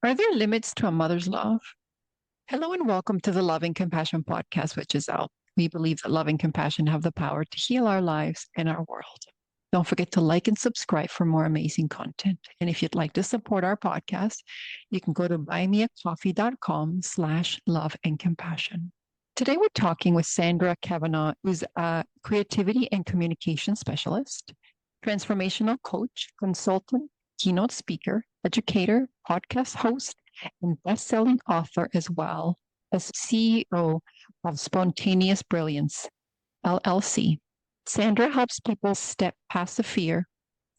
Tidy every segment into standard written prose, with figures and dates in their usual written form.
Are there limits to a mother's love? Hello and welcome to the Love and Compassion podcast, which is out. We believe that love and compassion have the power to heal our lives and our world. Don't forget to like and subscribe for more amazing content. And if you'd like to support our podcast, you can go to buymeacoffee.com/love and compassion. Today we're talking with Sandra Kavanaugh, who's a creativity and communication specialist, transformational coach, consultant, keynote speaker, educator, podcast host, and best-selling author, as well as CEO of Spontaneous Brilliance, LLC. Sandra helps people step past the fear,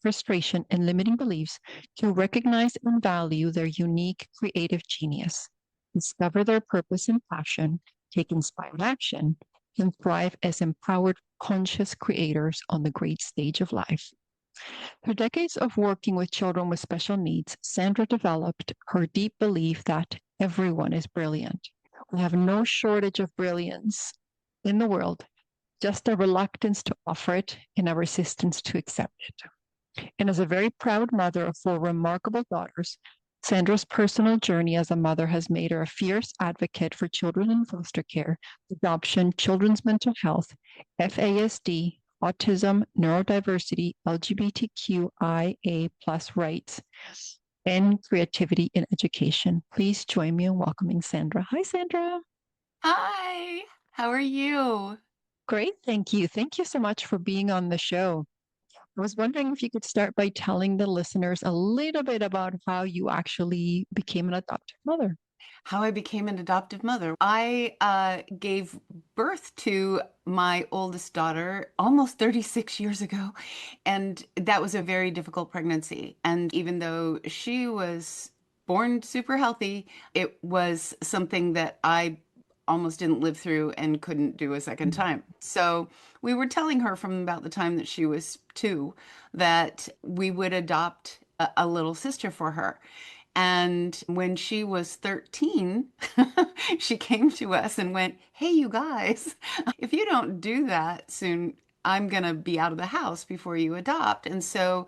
frustration, and limiting beliefs to recognize and value their unique creative genius, discover their purpose and passion, take inspired action, and thrive as empowered, conscious creators on the great stage of life. Through decades of working with children with special needs, Sandra developed her deep belief that everyone is brilliant. We have no shortage of brilliance in the world, just a reluctance to offer it and a resistance to accept it. And as a very proud mother of four remarkable daughters, Sandra's personal journey as a mother has made her a fierce advocate for children in foster care, adoption, children's mental health, FASD, autism, neurodiversity, LGBTQIA plus rights, and creativity in education. Please join me in welcoming Sandra. Hi, Sandra. Hi, how are you? Great. Thank you. Thank you so much for being on the show. I was wondering if you could start by telling the listeners a little bit about how you actually became an adoptive mother. How I became an adoptive mother. I gave birth to my oldest daughter almost 36 years ago, and that was a very difficult pregnancy. And even though she was born super healthy, it was something that I almost didn't live through and couldn't do a second time. So we were telling her from about the time that she was 2 that we would adopt a little sister for her. And when she was 13, she came to us and went, "Hey, you guys, if you don't do that soon, I'm going to be out of the house before you adopt." And so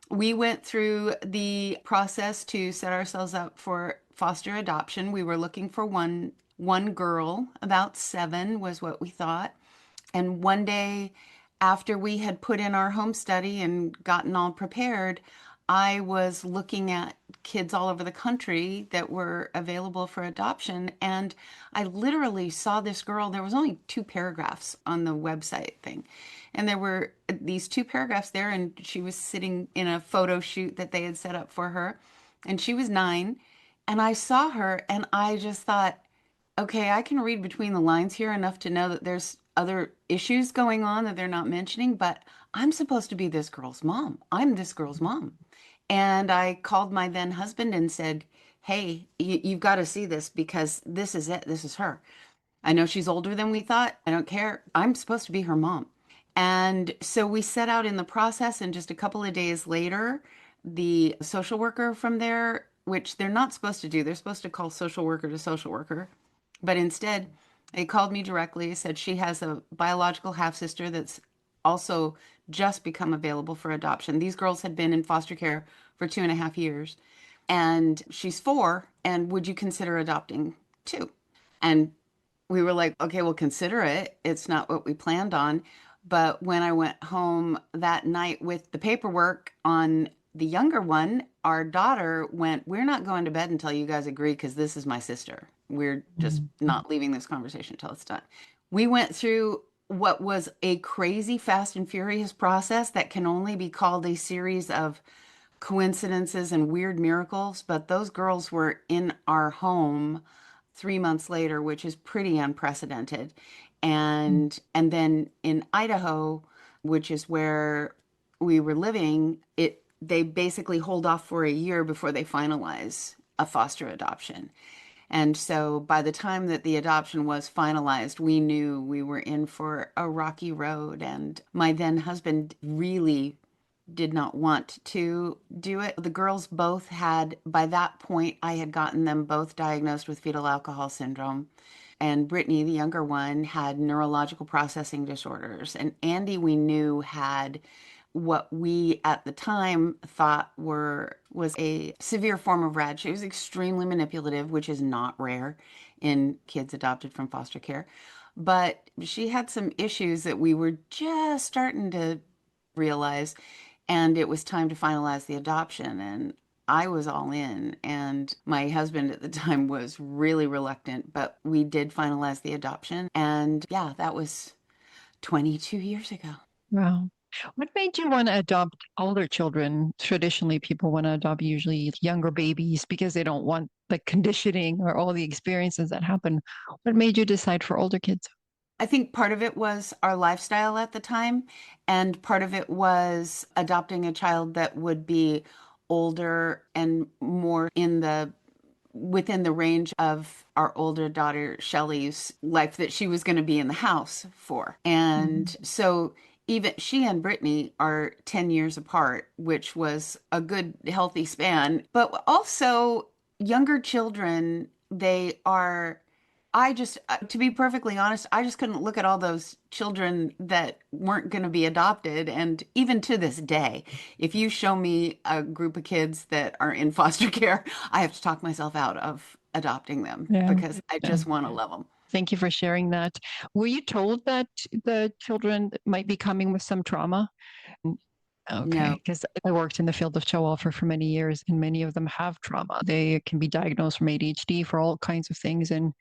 we went through the process to set ourselves up for foster adoption. We were looking for one girl, about 7 was what we thought. And one day, after we had put in our home study and gotten all prepared, I was looking at kids all over the country that were available for adoption. And I literally saw this girl. There was only 2 paragraphs on the website thing. And there were these 2 paragraphs there, and she was sitting in a photo shoot that they had set up for her. And she was 9. And I saw her, and I just thought, okay, I can read between the lines here enough to know that there's other issues going on that they're not mentioning, but I'm supposed to be this girl's mom. I'm this girl's mom. And I called my then husband and said, "Hey, you've got to see this because this is it. This is her. I know she's older than we thought. I don't care. I'm supposed to be her mom." And so we set out in the process, and just a couple of days later, the social worker from there, which they're not supposed to do, they're supposed to call social worker to social worker, but instead, they called me directly, said she has a biological half sister that's also just become available for adoption. These girls had been in foster care for 2.5 years, and she's 4. And would you consider adopting too? And we were like, okay, we'll consider it. It's not what we planned on. But when I went home that night with the paperwork on the younger one, our daughter went, "We're not going to bed until you guys agree because this is my sister. We're just not leaving this conversation until it's done." We went through what was a crazy, fast, and furious process that can only be called a series of coincidences and weird miracles. But those girls were in our home 3 months later, which is pretty unprecedented. And then in Idaho, which is where we were living, they basically hold off for a year before they finalize a foster adoption. And so by the time that the adoption was finalized, we knew we were in for a rocky road. And my then husband really did not want to do it. The girls both had, by that point, I had gotten them both diagnosed with fetal alcohol syndrome. And Brittany, the younger one, had neurological processing disorders. And Andy, we knew, what we at the time thought was a severe form of rad. She was extremely manipulative, which is not rare in kids adopted from foster care. But she had some issues that we were just starting to realize, and it was time to finalize the adoption. And I was all in, and my husband at the time was really reluctant, but we did finalize the adoption. And yeah, that was 22 years ago. Wow. What made you want to adopt older children? Traditionally, people want to adopt usually younger babies because they don't want the conditioning or all the experiences that happen. What made you decide for older kids? I think part of it was our lifestyle at the time, and part of it was adopting a child that would be older and more in the within the range of our older daughter Shelley's life that she was going to be in the house for. And Mhm. so even she and Brittany are 10 years apart, which was a good healthy span, but also younger children, they are to be perfectly honest, I just couldn't look at all those children that weren't going to be adopted. And even to this day, if you show me a group of kids that are in foster care, I have to talk myself out of adopting them Yeah. because I Yeah. just want to love them. Thank you for sharing that. Were you told that the children might be coming with some trauma? No. Okay, because I worked in the field of child welfare for many years, and many of them have trauma. They can be diagnosed from ADHD for all kinds of things, and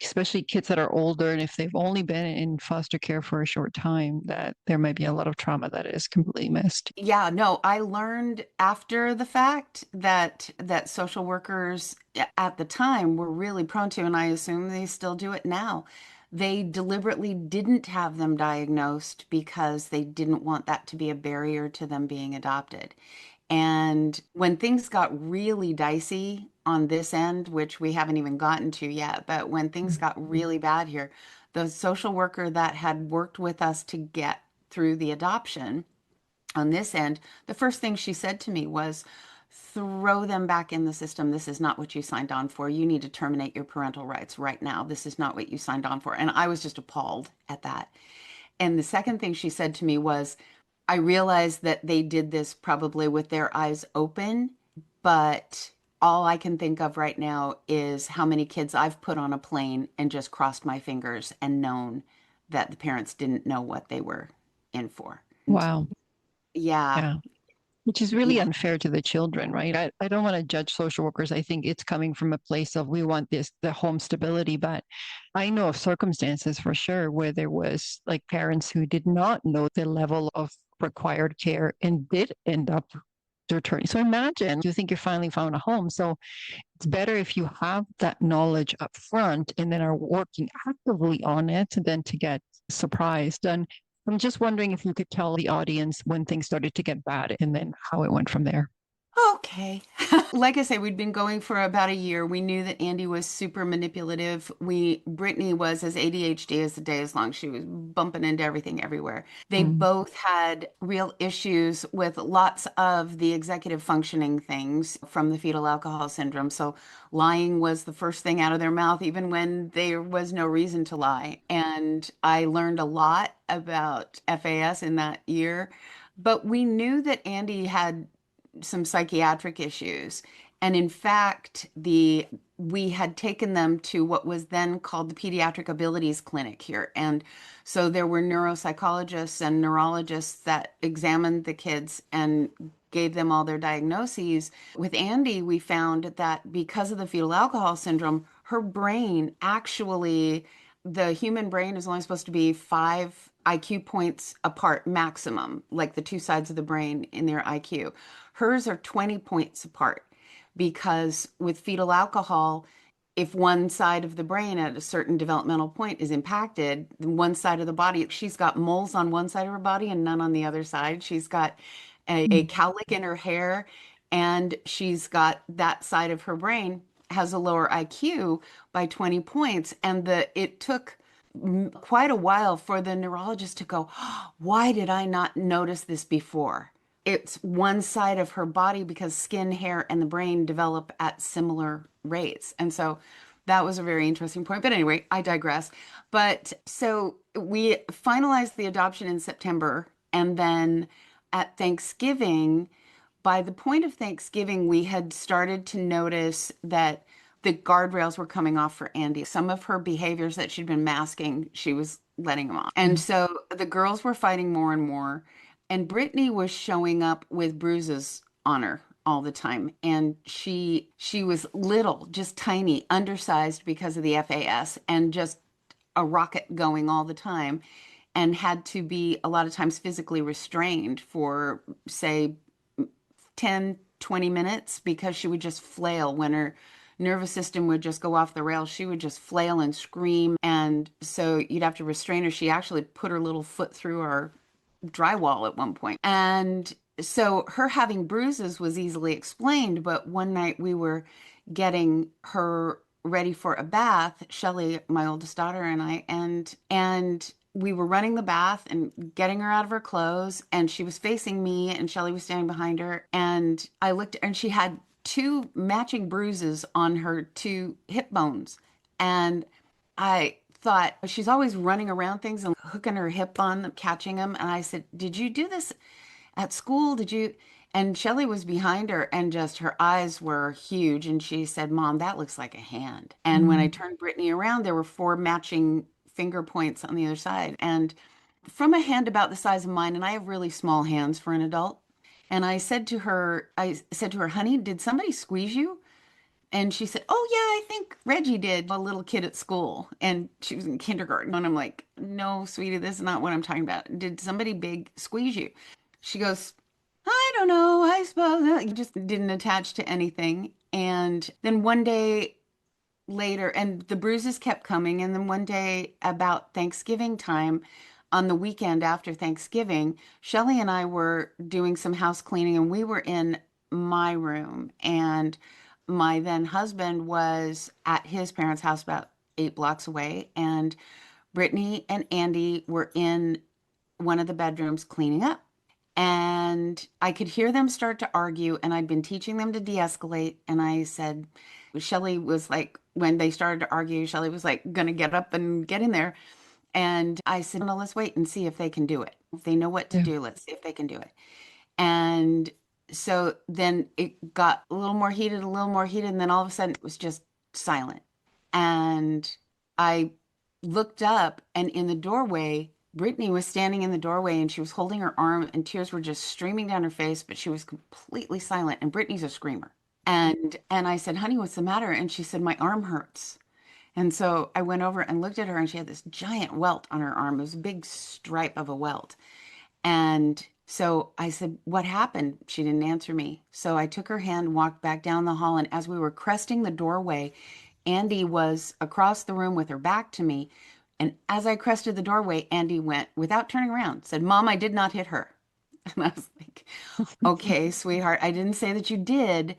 especially kids that are older, and if they've only been in foster care for a short time, that there might be a lot of trauma that is completely missed. Yeah, no, I learned after the fact that social workers at the time were really prone to, and I assume they still do it now. They deliberately didn't have them diagnosed because they didn't want that to be a barrier to them being adopted. And when things got really dicey on this end, which we haven't even gotten to yet, but when things got really bad here, the social worker that had worked with us to get through the adoption on this end, the first thing she said to me was, throw them back in the system. This is not what you signed on for. You need to terminate your parental rights right now. This is not what you signed on for. And I was just appalled at that. And the second thing she said to me was, I realized that they did this probably with their eyes open, but all I can think of right now is how many kids I've put on a plane and just crossed my fingers and known that the parents didn't know what they were in for. And Wow. yeah, Yeah. Which is really yeah. unfair to the children, right? I don't want to judge social workers. I think it's coming from a place of we want this, the home stability. But I know of circumstances for sure where there was like parents who did not know the level of required care and did end up returning. So imagine you think you finally found a home. So it's better if you have that knowledge up front and then are working actively on it than to get surprised. And I'm just wondering if you could tell the audience when things started to get bad and then how it went from there. Okay. Like I say, we'd been going for about a year. We knew that Andy was super manipulative. Brittany was as ADHD as the day is long. She was bumping into everything everywhere. They Mm. both had real issues with lots of the executive functioning things from the fetal alcohol syndrome. So lying was the first thing out of their mouth, even when there was no reason to lie. And I learned a lot about FAS in that year. But we knew that Andy had some psychiatric issues. And in fact, the we had taken them to what was then called the Pediatric Abilities Clinic here. And so there were neuropsychologists and neurologists that examined the kids and gave them all their diagnoses. With Andy, we found that because of the fetal alcohol syndrome, her brain actually, the human brain is only supposed to be 5 IQ points apart maximum, like the two sides of the brain in their IQ. Hers are 20 points apart because with fetal alcohol, if one side of the brain at a certain developmental point is impacted, then one side of the body, she's got moles on one side of her body and none on the other side. She's got a Mm. cowlick in her hair, and she's got that side of her brain has a lower IQ by 20 points. And it took quite a while for the neurologist to go, "Oh, why did I not notice this before?" It's one side of her body because skin, hair, and the brain develop at similar rates. And so that was a very interesting point. But anyway, I digress. But so we finalized the adoption in September, and then at Thanksgiving, by the point of Thanksgiving, we had started to notice that the guardrails were coming off for Andy. Some of her behaviors that she'd been masking, she was letting them off. And so the girls were fighting more and more. And Brittany was showing up with bruises on her all the time. And she was little, just tiny, undersized because of the FAS, and just a rocket going all the time, and had to be a lot of times physically restrained for, say, 10, 20 minutes, because she would just flail when her nervous system would just go off the rails. She would just flail and scream. And so you'd have to restrain her. She actually put her little foot through our drywall at one point. And so her having bruises was easily explained. But one night we were getting her ready for a bath, Shelly, my oldest daughter, and I, and we were running the bath and getting her out of her clothes, and she was facing me and Shelly was standing behind her, and I looked and she had two matching bruises on her two hip bones. And I thought, she's always running around things and hooking her hip on them, catching them. And I said, "Did you do this at school? Did you?" And Shelly was behind her, and just her eyes were huge. And she said, "Mom, that looks like a hand." And when I turned Brittany around, there were four matching finger points on the other side. And from a hand about the size of mine, and I have really small hands for an adult. And I said to her, "Honey, did somebody squeeze you?" And she said, "Oh, yeah, I think Reggie did, a little kid at school." And she was in kindergarten. And I'm like, "No, sweetie, this is not what I'm talking about. Did somebody big squeeze you?" She goes, "I don't know. I suppose." You just didn't attach to anything. And then one day later, and the bruises kept coming. And then one day about Thanksgiving time, on the weekend after Thanksgiving, Shelly and I were doing some house cleaning, and we were in my room. And my then husband was at his parents' house about 8 blocks away. And Brittany and Andy were in one of the bedrooms cleaning up. And I could hear them start to argue, and I'd been teaching them to de-escalate. And I said, Shelly was like, when they started to argue, Shelly was like, gonna get up and get in there. And I said, "No, let's wait and see if they can do it. If they know what to Yeah. do, let's see if they can do it." And so then it got a little more heated, a little more heated, and then all of a sudden it was just silent. And I looked up, and in the doorway, Brittany was standing in the doorway, and she was holding her arm, and tears were just streaming down her face, but she was completely silent. And Brittany's a screamer. And I said, "Honey, what's the matter?" And she said, "My arm hurts." And so I went over and looked at her, and she had this giant welt on her arm. It was a big stripe of a welt. And so I said, "What happened?" She didn't answer me. So I took her hand and walked back down the hall. And as we were cresting the doorway, Andy was across the room with her back to me. And as I crested the doorway, Andy went, without turning around, said, "Mom, I did not hit her." And I was like, "Okay, sweetheart, I didn't say that you did,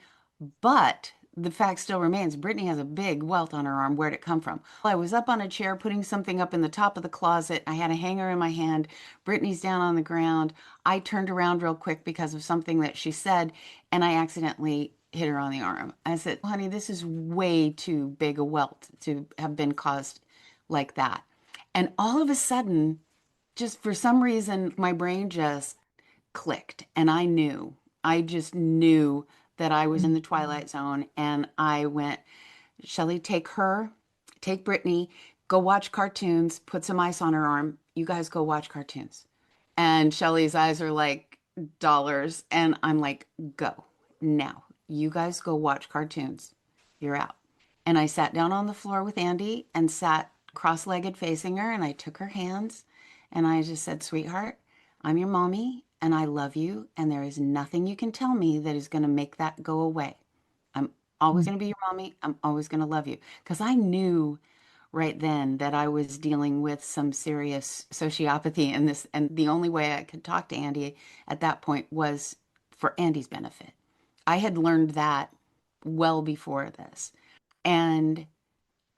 but the fact still remains, Brittany has a big welt on her arm. Where'd it come from?" I was up on a chair putting something up in the top of the closet. I had a hanger in my hand. Brittany's down on the ground. I turned around real quick because of something that she said, and I accidentally hit her on the arm. I said, "Honey, this is way too big a welt to have been caused like that." And all of a sudden, just for some reason, my brain just clicked, and I just knew that I was in the twilight zone. And I went, "Shelly, take Brittany, go watch cartoons, put some ice on her arm. You guys go watch cartoons." And Shelly's eyes are like dollars. And I'm like, "Go now. You guys go watch cartoons. You're out." And I sat down on the floor with Andy and sat cross-legged facing her, and I took her hands, and I just said, "Sweetheart, I'm your mommy, and I love you, and there is nothing you can tell me that is going to make that go away. I'm always going to be your mommy. I'm always going to love you." Because I knew right then that I was dealing with some serious sociopathy in this, and the only way I could talk to Andy at that point was for Andy's benefit. I had learned that well before this. And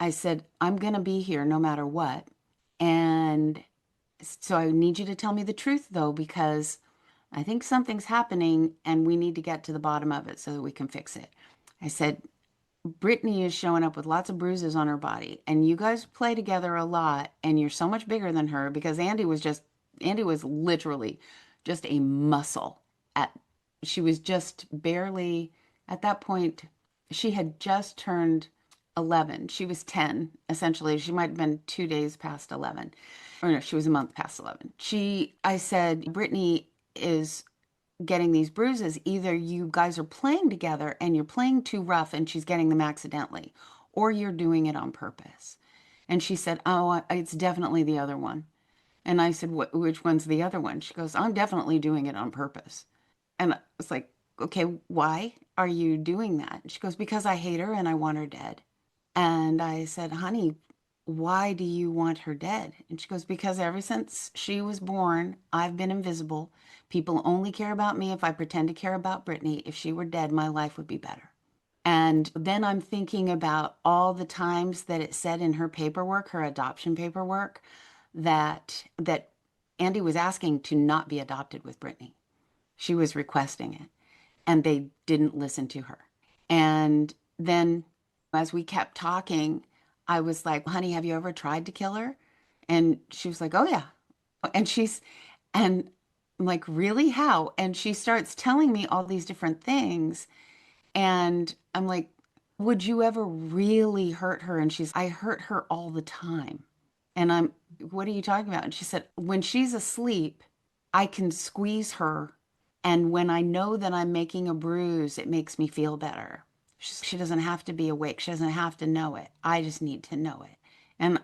I said, "I'm going to be here no matter what. And so I need you to tell me the truth, though, because I think something's happening and we need to get to the bottom of it so that we can fix it." I said, "Brittany is showing up with lots of bruises on her body, and you guys play together a lot, and you're so much bigger than her," because Andy was literally just a muscle. At She was just barely at that point. She had just turned 11. She was 10 essentially. She might have been 2 days past 11, or no, she was a month past 11. I said, Brittany is getting these bruises. Either you guys are playing together and you're playing too rough and she's getting them accidentally, or you're doing it on purpose. And she said, oh, it's definitely the other one. And I said, which one's the other one? She goes, I'm definitely doing it on purpose. And I was like, okay, why are you doing that? She goes, because I hate her and I want her dead. And I said, honey, why do you want her dead? And she goes, because ever since she was born, I've been invisible. People only care about me if I pretend to care about Brittany. If she were dead, my life would be better. And then I'm thinking about all the times that it said in her paperwork, her adoption paperwork, that Andy was asking to not be adopted with Brittany. She was requesting it, and they didn't listen to her. And then as we kept talking, I was like, honey, have you ever tried to kill her? And she was like, oh, yeah. And and I'm like, really? How? And she starts telling me all these different things. And I'm like, would you ever really hurt her? And I hurt her all the time. And what are you talking about? And she said, when she's asleep, I can squeeze her. And when I know that I'm making a bruise, it makes me feel better. She doesn't have to be awake. She doesn't have to know it. I just need to know it. And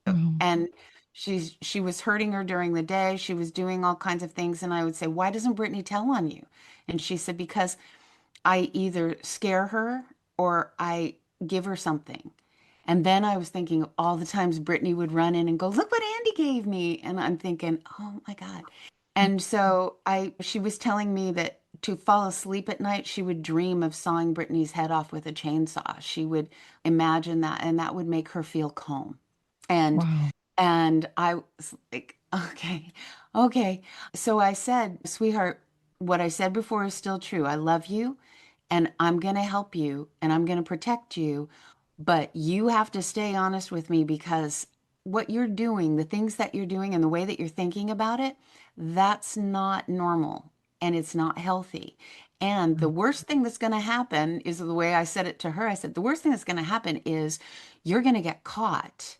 Wow. and she was hurting her during the day. She was doing all kinds of things. And I would say, why doesn't Brittany tell on you? And she said, because I either scare her or I give her something. And then I was thinking of all the times Brittany would run in and go, look what Andy gave me. And I'm thinking, oh my God. And so she was telling me that to fall asleep at night, she would dream of sawing Brittany's head off with a chainsaw. She would imagine that, and that would make her feel calm. And Wow. I was like, okay, okay. So I said, sweetheart, what I said before is still true. I love you and I'm going to help you and I'm going to protect you. But you have to stay honest with me because what you're doing, the things that you're doing and the way that you're thinking about it, that's not normal and it's not healthy. And the worst thing that's going to happen is the way I said it to her. I said, the worst thing that's going to happen is you're going to get caught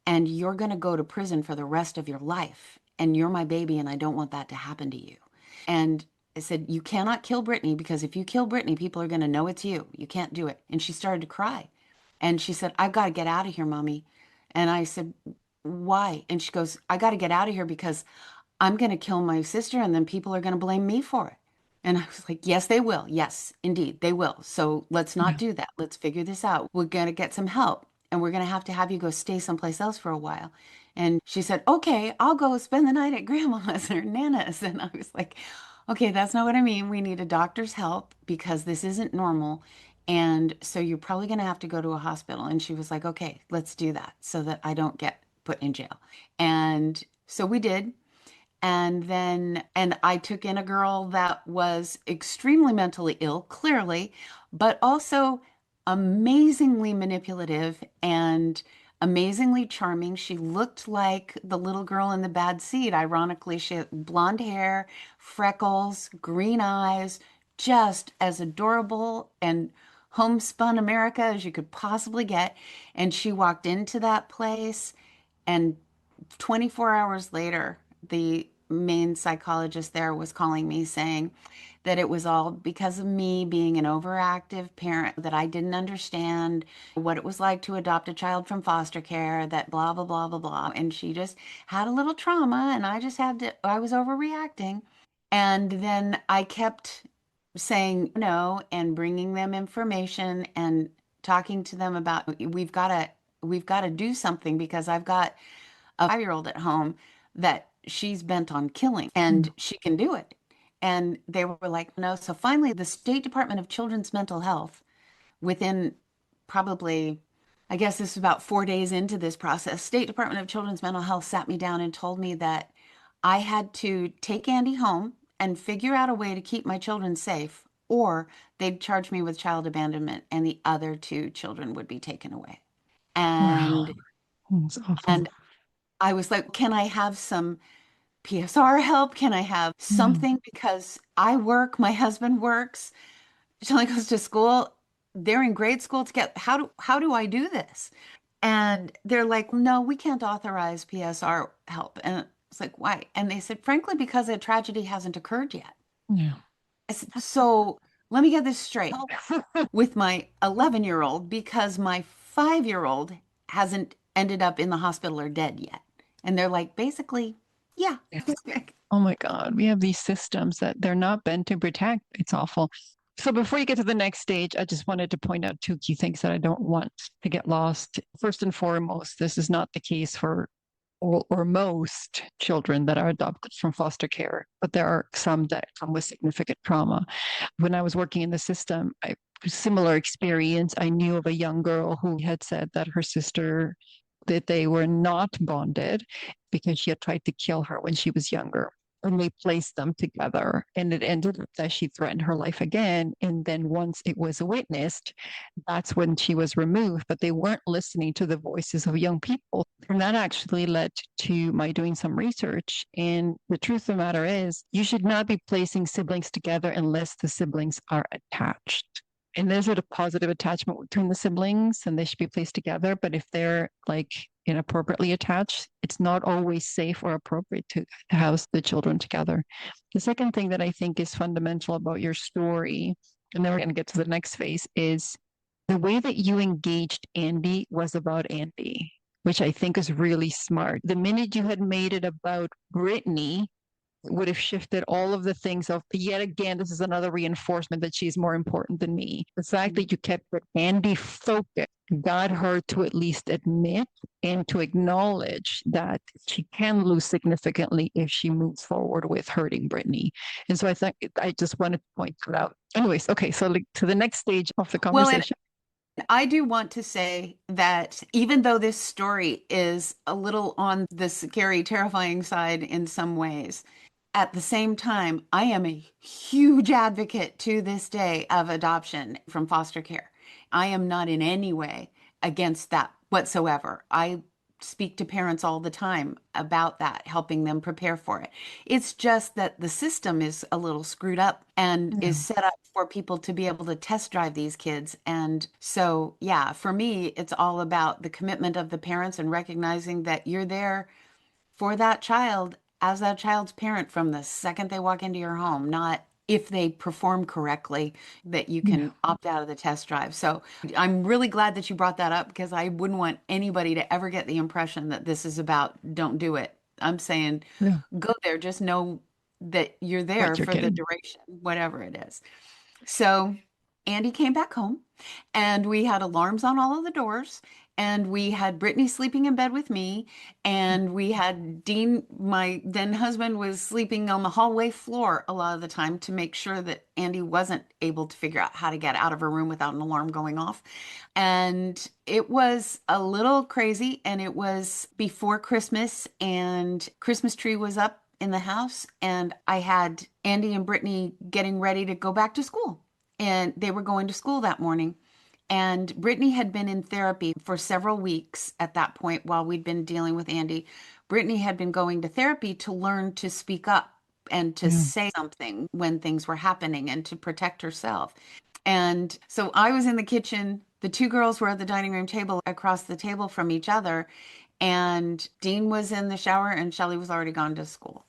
and you're going to go to prison for the rest of your life. And you're my baby, and I don't want that to happen to you. And I said, you cannot kill Brittany because if you kill Brittany, people are going to know it's you. You can't do it. And she started to cry. And she said, I've got to get out of here, mommy. And I said, why? And she goes, I got to get out of here because I'm going to kill my sister and then people are going to blame me for it. And I was like, yes, they will. Yes, indeed, they will. So let's not Yeah. do that. Let's figure this out. We're going to get some help and we're going to have you go stay someplace else for a while. And she said, okay, I'll go spend the night at grandma's or Nana's. And I was like, okay, that's not what I mean. We need a doctor's help because this isn't normal. And so you're probably going to have to go to a hospital. And she was like, okay, let's do that so that I don't get put in jail. And so we did. And I took in a girl that was extremely mentally ill, clearly, but also amazingly manipulative and amazingly charming. She looked like the little girl in the bad seed. Ironically, she had blonde hair, freckles, green eyes, just as adorable and homespun America as you could possibly get. And she walked into that place, and 24 hours later, the main psychologist there was calling me saying that it was all because of me being an overactive parent, that I didn't understand what it was like to adopt a child from foster care, that blah, blah, blah, blah, blah. And she just had a little trauma, and I was overreacting. And then I kept saying no and bringing them information and talking to them about we've got to do something because I've got a 5-year-old at home that she's bent on killing and Mm. she can do it. And they were like, no. So finally, the State Department of Children's Mental Health, within probably, I guess this was about 4 days into this process, State Department of Children's Mental Health sat me down and told me that I had to take Andy home and figure out a way to keep my children safe, or they'd charge me with child abandonment and the other two children would be taken away. Wow. And It's awful. and I was like, can I have some PSR help? Can I have Yeah. something because I work, my husband works, Shelly goes to school, they're in grade school together. How do I do this? And they're like, no, we can't authorize PSR help. And it's like, why? And they said, frankly, because a tragedy hasn't occurred yet. Yeah. I said, so let me get this straight with my 11-year-old because my 5-year-old hasn't ended up in the hospital or dead yet. And they're like, basically, yeah. Oh my God, we have these systems that they're not meant to protect. It's awful. So before you get to the next stage, I just wanted to point out two key things that I don't want to get lost. First and foremost, this is not the case for all or most children that are adopted from foster care, but there are some that come with significant trauma. When I was working in the system, similar experience. I knew of a young girl who had said that her sister that they were not bonded because she had tried to kill her when she was younger. And they placed them together, and it ended up that she threatened her life again. And then once it was witnessed, that's when she was removed. But they weren't listening to the voices of young people. And that actually led to my doing some research. And the truth of the matter is, you should not be placing siblings together unless the siblings are attached. And there's a positive attachment between the siblings and they should be placed together. But if they're like inappropriately attached, it's not always safe or appropriate to house the children together. The second thing that I think is fundamental about your story, and then we're going to get to the next phase, is the way that you engaged Andy was about Andy, which I think is really smart. The minute you had made it about Brittany, would have shifted all of the things of yet again, this is another reinforcement that she's more important than me. The fact that you kept Andy focused got her to at least admit and to acknowledge that she can lose significantly if she moves forward with hurting Brittany. And so I think I just wanted to point that out. Anyways, okay, so like, to the next stage of the Well, and conversation. I do want to say that even though this story is a little on the scary, terrifying side in some ways, at the same time, I am a huge advocate to this day of adoption from foster care. I am not in any way against that whatsoever. I speak to parents all the time about that, helping them prepare for it. It's just that the system is a little screwed up and Yeah. is set up for people to be able to test drive these kids. And so, yeah, for me, it's all about the commitment of the parents and recognizing that you're there for that child as that child's parent from the second they walk into your home, not if they perform correctly, that you Yeah. can opt out of the test drive. So I'm really glad that you brought that up because I wouldn't want anybody to ever get the impression that this is about don't do it. I'm saying Yeah. go there, just know that you're there What you're for the getting. duration, whatever it is. So Andy came back home and we had alarms on all of the doors and we had Brittany sleeping in bed with me and we had Dean, my then husband, was sleeping on the hallway floor a lot of the time to make sure that Andy wasn't able to figure out how to get out of her room without an alarm going off. And it was a little crazy and it was before Christmas and Christmas tree was up in the house and I had Andy and Brittany getting ready to go back to school and they were going to school that morning. And Brittany had been in therapy for several weeks at that point while we'd been dealing with Andy. Brittany had been going to therapy to learn to speak up and to Yeah. say something when things were happening and to protect herself. And so I was in the kitchen. The two girls were at the dining room table across the table from each other. And Dean was in the shower and Shelley was already gone to school.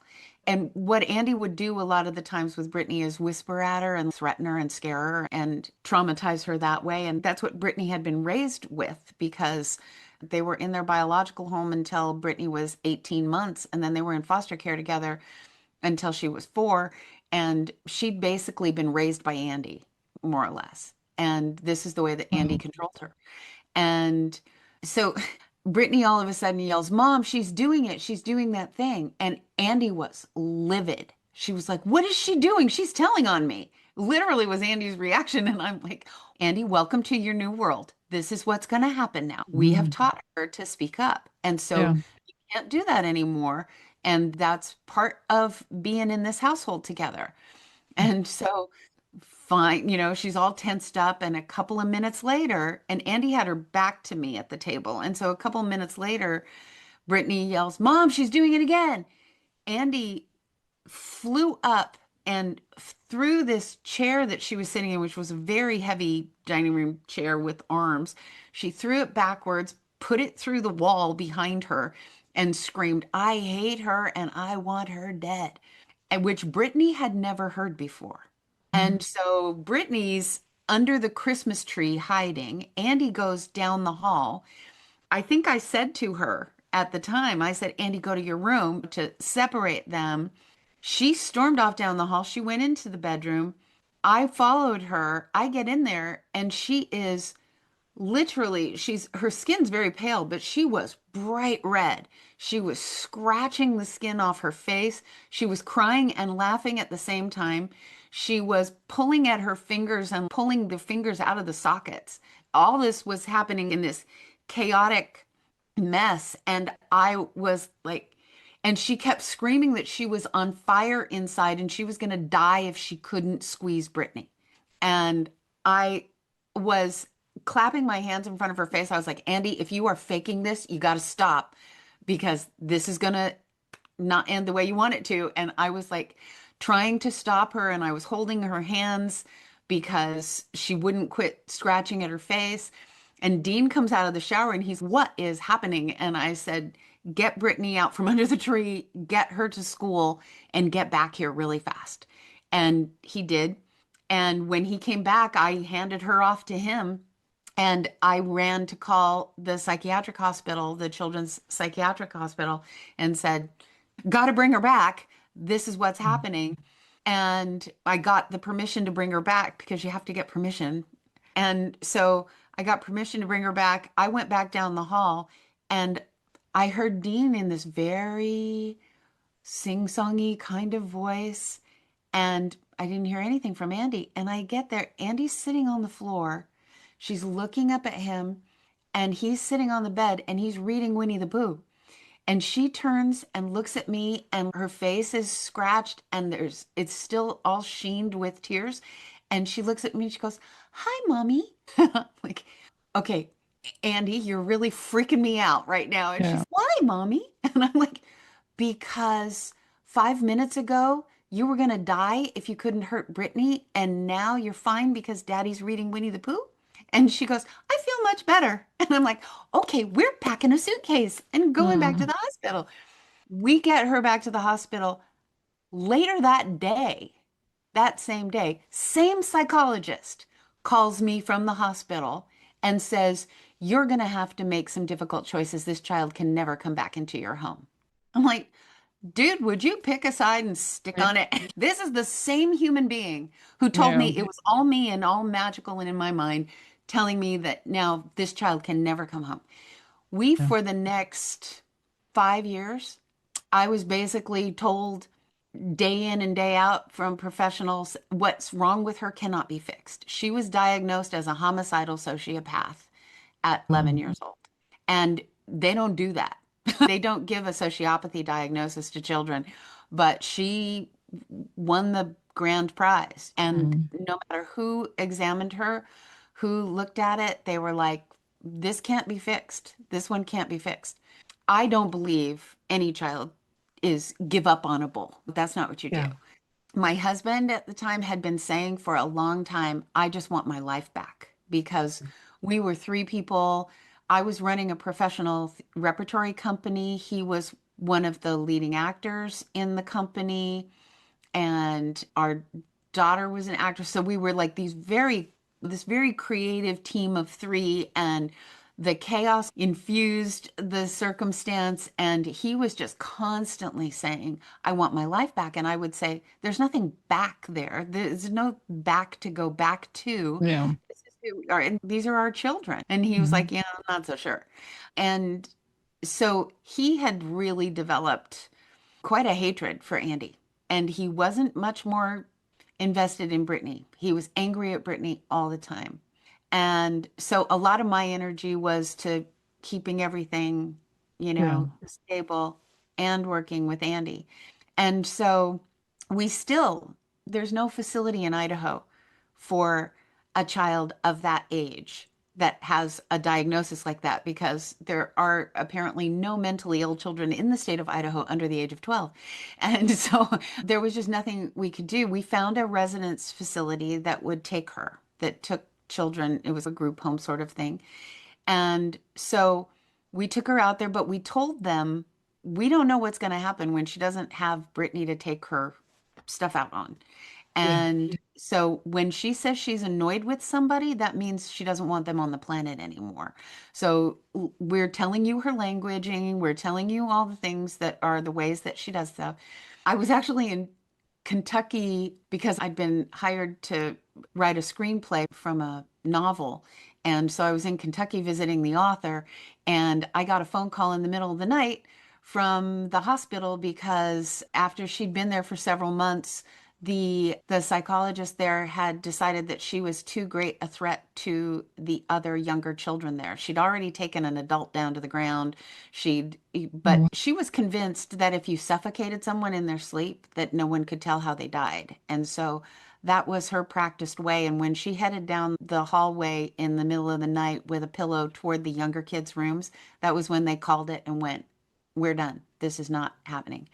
And what Andy would do a lot of the times with Brittany is whisper at her and threaten her and scare her and traumatize her that way. And that's what Brittany had been raised with because they were in their biological home until Brittany was 18 months. And then they were in foster care together until she was 4. And she'd basically been raised by Andy, more or less. And this is the way that Andy Wow. controlled her. And so Brittany all of a sudden yells, Mom, she's doing it. She's doing that thing. And Andy was livid. She was like, What is she doing? She's telling on me. Literally was Andy's reaction. And I'm like, Andy, welcome to your new world. This is what's going to happen now. We have Mm. taught her to speak up. And so Yeah. you can't do that anymore. And that's part of being in this household together. And so fine, she's all tensed up. And a couple of minutes later, and Andy had her back to me at the table. And so a couple of minutes later, Brittany yells, Mom, she's doing it again. Andy flew up and threw this chair that she was sitting in, which was a very heavy dining room chair with arms. She threw it backwards, put it through the wall behind her, and screamed, "I hate her and I want her dead," and which Brittany had never heard before. And so Brittany's under the Christmas tree hiding. Andy goes down the hall. I think I said to her at the time, I said, "Andy, go to your room," to separate them. She stormed off down the hall. She went into the bedroom. I followed her. I get in there and she is literally, her skin's very pale, but she was bright red. She was scratching the skin off her face. She was crying and laughing at the same time. She was pulling at her fingers and pulling the fingers out of the sockets. All this was happening in this chaotic mess. And I was like, and she kept screaming that she was on fire inside and she was going to die if she couldn't squeeze Brittany. And I was clapping my hands in front of her face. I was like, "Andy, if you are faking this, you got to stop because this is going to not end the way you want it to." And I was like trying to stop her and I was holding her hands because she wouldn't quit scratching at her face. And Dean comes out of the shower and he's, "What is happening?" And I said, "Get Brittany out from under the tree, get her to school, and get back here really fast." And he did. And when he came back, I handed her off to him and I ran to call the psychiatric hospital, the children's psychiatric hospital, and said, "Got to bring her back. This is what's happening." And I got the permission to bring her back because you have to get permission. And so I got permission to bring her back. I went back down the hall and I heard Dean in this very sing-songy kind of voice. And I didn't hear anything from Andy. And I get there, Andy's sitting on the floor. She's looking up at him, and he's sitting on the bed and he's reading Winnie the Pooh. And she turns and looks at me, and her face is scratched and it's still all sheened with tears. And she looks at me and she goes, "Hi, mommy." Like, okay, Andy, you're really freaking me out right now. And Yeah. she's, "Why, mommy?" And I'm like, "Because 5 minutes ago, you were going to die if you couldn't hurt Brittany. And now you're fine because daddy's reading Winnie the Pooh." And she goes, "I feel much better." And I'm like, "Okay, we're packing a suitcase and going back to Mm. the hospital." We get her back to the hospital later that day, that same day. Same psychologist calls me from the hospital and says, "You're going to have to make some difficult choices. This child can never come back into your home." I'm like, "Dude, would you pick a side and stick on it?" This is the same human being who told Yeah. me it was all me and all magical and in my mind, telling me that now this child can never come home. We, Yeah. for the next 5 years, I was basically told day in and day out from professionals what's wrong with her cannot be fixed. She was diagnosed as a homicidal sociopath at 11 Mm. years old. And they don't do that. They don't give a sociopathy diagnosis to children, but she won the grand prize. And Mm. no matter who examined her, who looked at it, they were like, "This can't be fixed. This one can't be fixed." I don't believe any child is give up onable. That's not what you do. Yeah. My husband at the time had been saying for a long time, "I just want my life back," because we were three people. I was running a professional repertory company. He was one of the leading actors in the company, and our daughter was an actress. So we were like this very creative team of three, and the chaos infused the circumstance. And he was just constantly saying, "I want my life back." And I would say, "There's nothing back there. There's no back to go back to. Yeah. This is who we are, and these are our children." And he was Mhm. like, "Yeah, I'm not so sure." And so he had really developed quite a hatred for Andy. And he wasn't much more invested in Brittany. He was angry at Brittany all the time. And so a lot of my energy was to keeping everything, Yeah. stable and working with Andy. And so we still, there's no facility in Idaho for a child of that age that has a diagnosis like that, because there are apparently no mentally ill children in the state of Idaho under the age of 12. And so there was just nothing we could do. We found a residence facility that would take her, that took children. It was a group home sort of thing. And so we took her out there, but we told them we don't know what's going to happen when she doesn't have Brittany to take her stuff out on. Yeah. And so when she says she's annoyed with somebody, that means she doesn't want them on the planet anymore. So we're telling you her languaging, we're telling you all the things that are the ways that she does stuff. I was actually in Kentucky because I'd been hired to write a screenplay from a novel. And so I was in Kentucky visiting the author, and I got a phone call in the middle of the night from the hospital because after she'd been there for several months, the psychologist there had decided that she was too great a threat to the other younger children there. She'd already taken an adult down to the ground. But Oh, she was convinced that if you suffocated someone in their sleep, that no one could tell how they died. And so that was her practiced way. And when she headed down the hallway in the middle of the night with a pillow toward the younger kids' rooms, that was when they called it and went, "We're done. This is not happening."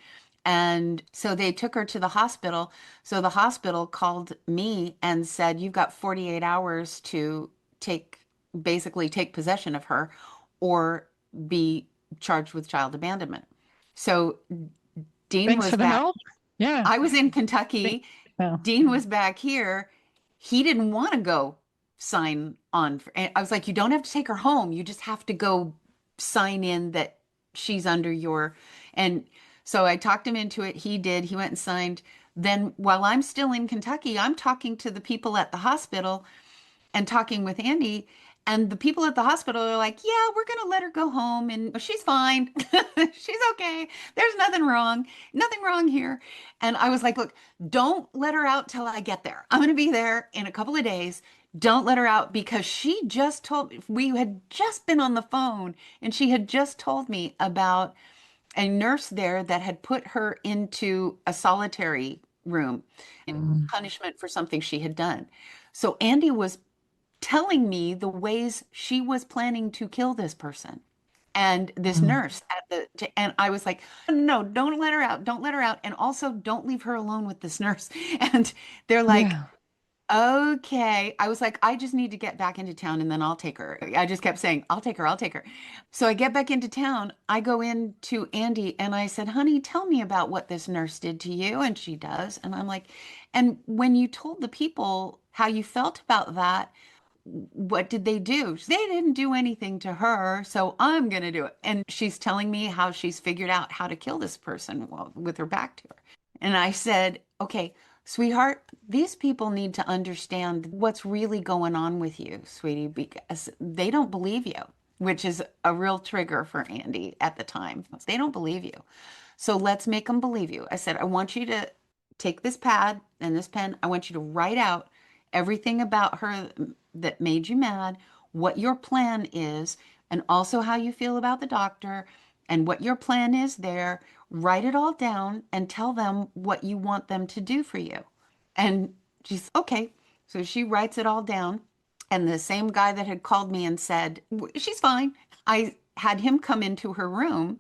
And so they took her to the hospital. So the hospital called me and said, "You've got 48 hours to take, basically take possession of her or be charged with child abandonment." So Dean thanks was for the back. help. Yeah. I was in Thank- Kentucky. yeah. Dean was back here. He didn't want to go sign on. And I was like, "You don't have to take her home. You just have to go sign in that she's under your." And so I talked him into it. He did. He went and signed. Then while I'm still in Kentucky, I'm talking to the people at the hospital and talking with Andy. And the people at the hospital are like, "Yeah, we're going to let her go home and she's fine. She's okay. There's nothing wrong. Nothing wrong here." And I was like, "Look, don't let her out till I get there. I'm going to be there in a couple of days. Don't let her out," because she just told, we had just been on the phone and she had just told me about a nurse there that had put her into a solitary room in Mm. punishment for something she had done. So Andy was telling me the ways she was planning to kill this person. And this Mm. nurse and I was like, "No, don't let her out. Don't let her out. And also don't leave her alone with this nurse." And they're like, Yeah. "Okay." I was like, "I just need to get back into town and then I'll take her." I just kept saying, "I'll take her, I'll take her." So I get back into town. I go in to Andy and I said, "Honey, tell me about what this nurse did to you." And she does. And I'm like, "And when you told the people how you felt about that, what did they do?" They didn't do anything to her, so I'm gonna do it. And she's telling me how she's figured out how to kill this person with her back to her. And I said, "Okay, sweetheart, these people need to understand what's really going on with you, sweetie, because they don't believe you," which is a real trigger for Andy at the time. They don't believe you. So let's make them believe you. I said, "I want you to take this pad and this pen. I want you to write out everything about her that made you mad, what your plan is, and also how you feel about the doctor and what your plan is there. Write it all down and tell them what you want them to do for you." And she's okay. So she writes it all down. And the same guy that had called me and said, "She's fine," I had him come into her room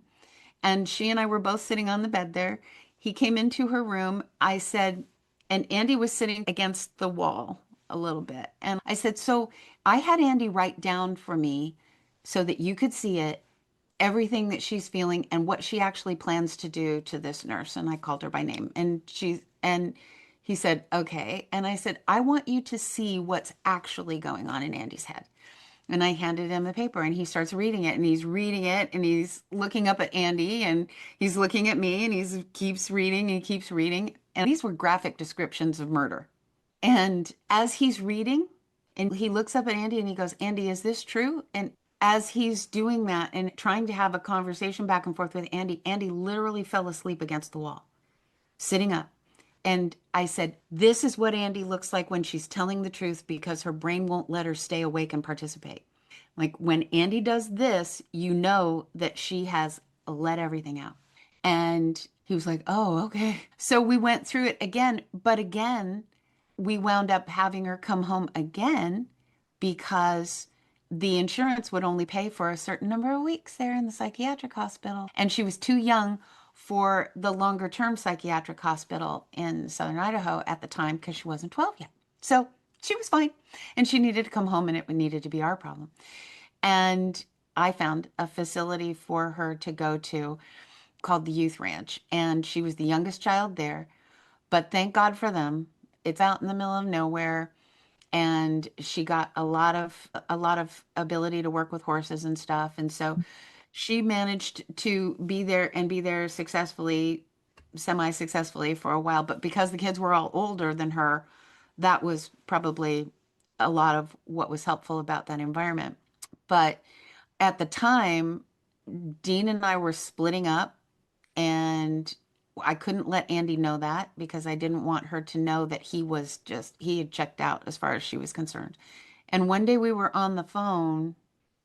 and she and I were both sitting on the bed there. He came into her room. I said, and Andy was sitting against the wall a little bit. And I said, "So I had Andy write down for me so that you could see it, everything that she's feeling and what she actually plans to do to this nurse." And I called her by name. And he said, "Okay." And I said, "I want you to see what's actually going on in Andy's head." And I handed him the paper and he starts reading it and he's reading it and he's looking up at Andy and he's looking at me and he keeps reading and keeps reading. And these were graphic descriptions of murder. And as he's reading, and he looks up at Andy and he goes, "Andy, is this true?" And as he's doing that and trying to have a conversation back and forth with Andy, Andy literally fell asleep against the wall, sitting up. And I said, "This is what Andy looks like when she's telling the truth because her brain won't let her stay awake and participate. Like when Andy does this, you know that she has let everything out." And he was like, "Oh, okay." So we went through it again, but again, we wound up having her come home again because the insurance would only pay for a certain number of weeks there in the psychiatric hospital. And she was too young for the longer term psychiatric hospital in Southern Idaho at the time because she wasn't 12 yet. So she was fine. And she needed to come home, and it needed to be our problem. And I found a facility for her to go to called the Youth Ranch. And she was the youngest child there. But thank God for them. It's out in the middle of nowhere, and she got a lot of ability to work with horses and stuff. And so she managed to be there successfully, semi-successfully for a while. But because the kids were all older than her, that was probably a lot of what was helpful about that environment. But at the time, Dean and I were splitting up, and I couldn't let Andy know that because I didn't want her to know that he had checked out as far as she was concerned. And one day we were on the phone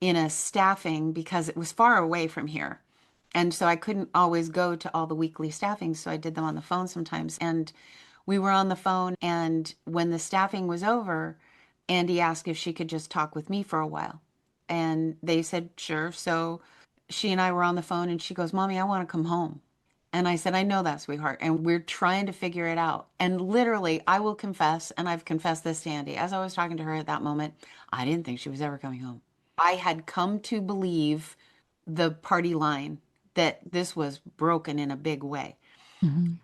in a staffing because it was far away from here. And so I couldn't always go to all the weekly staffings. So I did them on the phone sometimes. And we were on the phone. And when the staffing was over, Andy asked if she could just talk with me for a while. And they said, sure. So she and I were on the phone, and she goes, Mommy, I want to come home. And I said, I know that, sweetheart. And we're trying to figure it out. And literally, I will confess, and I've confessed this to Andy, as I was talking to her at that moment, I didn't think she was ever coming home. I had come to believe the party line that this was broken in a big way. Mhm.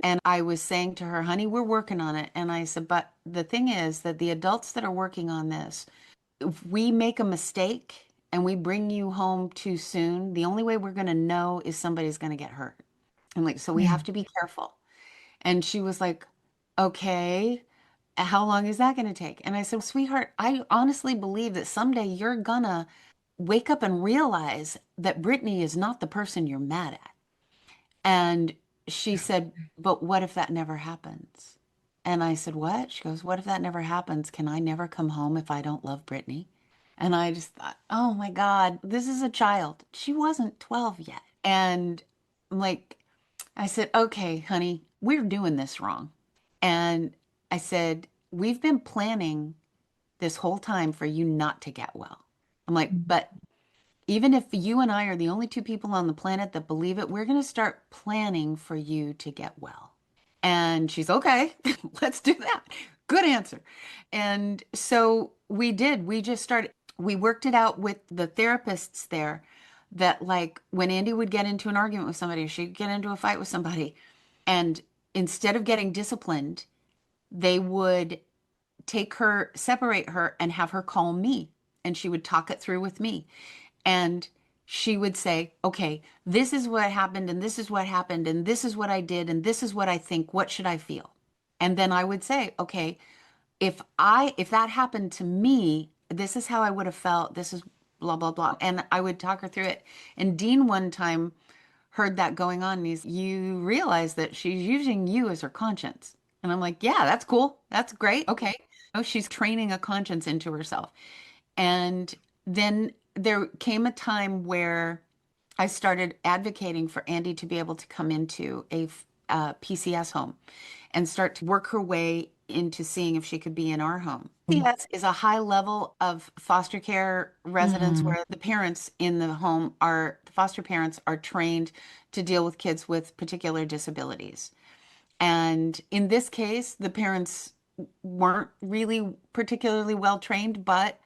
And I was saying to her, honey, we're working on it. And I said, but the thing is that the adults that are working on this, if we make a mistake and we bring you home too soon, the only way we're going to know is somebody's going to get hurt. I'm like, so we Yeah. have to be careful. And she was like, okay, how long is that going to take? And I said, sweetheart, I honestly believe that someday you're gonna wake up and realize that Brittany is not the person you're mad at. And she said, but what if that never happens? And I said, what? She goes, what if that never happens? Can I never come home if I don't love Brittany? And I just thought, oh my God, this is a child. She wasn't 12 yet. And I'm like, I said, okay, honey, we're doing this wrong. And I said, we've been planning this whole time for you not to get well. I'm like, Mhm. but even if you and I are the only two people on the planet that believe it, we're going to start planning for you to get well. And she's okay, let's do that. Good answer. And so we did. We just started, we worked it out with the therapists there that, like, when Andy would get into an argument with somebody, or she'd get into a fight with somebody, and instead of getting disciplined, they would take her, separate her, and have her call me. And she would talk it through with me. And she would say, okay, this is what happened, and this is what happened, and this is what I did, and this is what I think. What should I feel? And then I would say, okay, if that happened to me, this is how I would have felt. This is blah, blah, blah. And I would talk her through it. And Dean one time heard that going on, and you realize that she's using you as her conscience. And I'm like, yeah, that's cool. That's great. Okay. Oh, she's training a conscience into herself. And then there came a time where I started advocating for Andy to be able to come into a PCS home and start to work her way into seeing if she could be in our home. PCS is a high level of foster care residence Mhm. where the parents in the home are, the foster parents are trained to deal with kids with particular disabilities. And in this case, the parents weren't really particularly well trained, but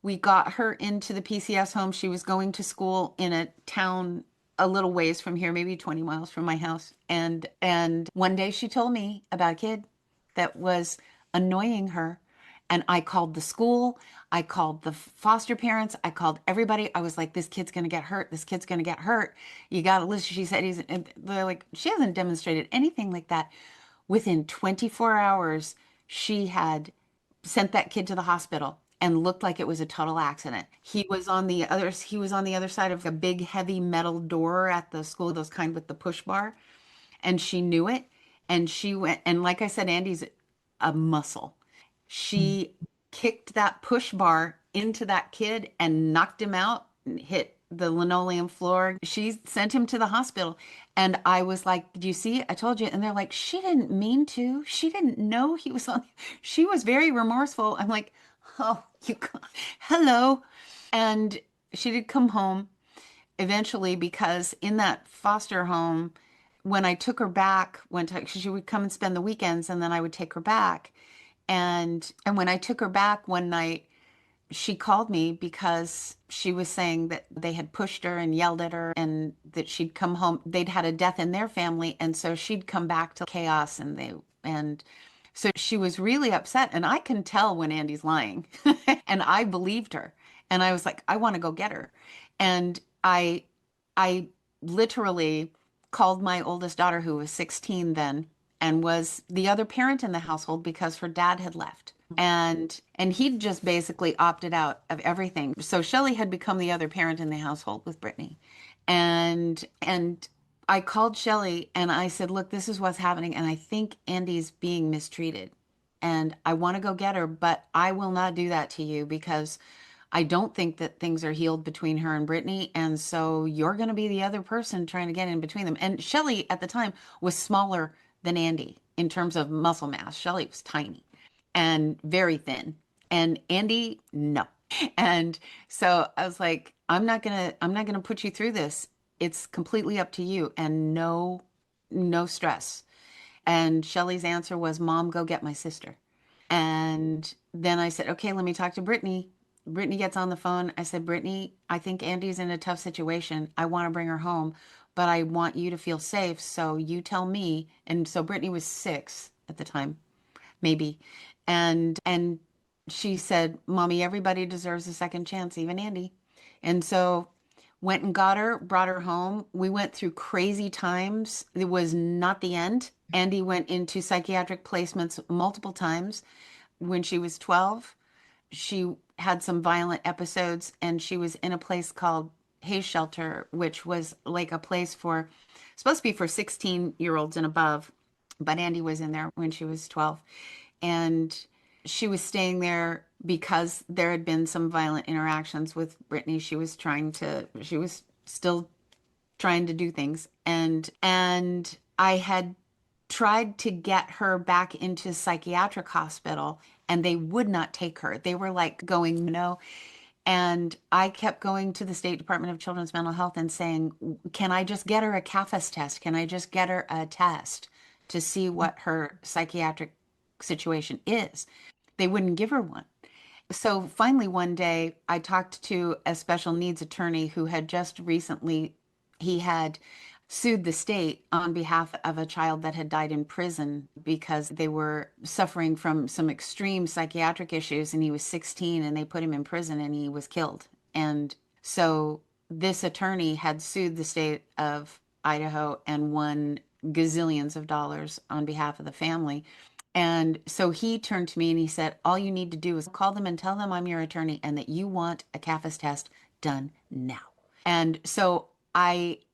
we got her into the PCS home. She was going to school in a town a little ways from here, maybe 20 miles from my house. And one day she told me about a kid that was annoying her. And I called the school, I called the foster parents, I called everybody. I was like, this kid's gonna get hurt. This kid's gonna get hurt. You gotta listen. She said he's, and they're like, she hasn't demonstrated anything like that. Within 24 hours, she had sent that kid to the hospital and looked like it was a total accident. He was on the other side of a big heavy metal door at the school, those kind with the push bar, and she knew it. And she went, and like I said, Andy's a muscle. Mhm. She kicked that push bar into that kid and knocked him out and hit the linoleum floor. She sent him to the hospital. And I was like, do you see? I told you. And they're like, she didn't mean to. She didn't know he was on. She was very remorseful. I'm like, oh, hello. And she did come home eventually because in that foster home, when I took her back, she would come and spend the weekends, and then I would take her back. And when I took her back one night, she called me because she was saying that they had pushed her and yelled at her and that she'd come home. They'd had a death in their family, and so she'd come back to chaos, and so she was really upset. And I can tell when Andy's lying. And I believed her. And I was like, I want to go get her. And I literally called my oldest daughter, who was 16 then, and was the other parent in the household because her dad had left. And he'd just basically opted out of everything. So Shelley had become the other parent in the household with Brittany. And I called Shelley and I said, "Look, this is what's happening, and I think Andy's being mistreated. And I want to go get her, but I will not do that to you because I don't think that things are healed between her and Brittany. And so you're going to be the other person trying to get in between them." And Shelley at the time was smaller than Andy in terms of muscle mass. Shelley was tiny and very thin. And Andy, no. And so I was like, I'm not gonna put you through this. It's completely up to you and no stress. And Shelley's answer was, "Mom, go get my sister." And then I said, "Okay, let me talk to Brittany." Brittany gets on the phone. I said, "Brittany, I think Andy's in a tough situation. I want to bring her home, but I want you to feel safe. So you tell me." And so Brittany was 6 at the time, maybe. And she said, "Mommy, everybody deserves a second chance, even Andy." And so went and got her, brought her home. We went through crazy times. It was not the end. Andy went into psychiatric placements multiple times. When she was 12, she had some violent episodes, and she was in a place called Hay Shelter, which was like a place for, supposed to be for 16-year-olds and above. But Andy was in there when she was 12. And she was staying there because there had been some violent interactions with Brittany. She was still trying to do things. And I had tried to get her back into psychiatric hospital, and they would not take her. They were like going, no. And I kept going to the State Department of Children's Mental Health and saying, "Can I just get her a CAFAS test? Can I just get her a test to see what her psychiatric situation is?" They wouldn't give her one. So finally, one day, I talked to a special needs attorney who had just recently, he had sued the state on behalf of a child that had died in prison because they were suffering from some extreme psychiatric issues, and he was 16 and they put him in prison and he was killed. And so this attorney had sued the state of Idaho and won gazillions of dollars on behalf of the family. And so he turned to me and he said, "All you need to do is call them and tell them I'm your attorney and that you want a CAFAS test done now." And so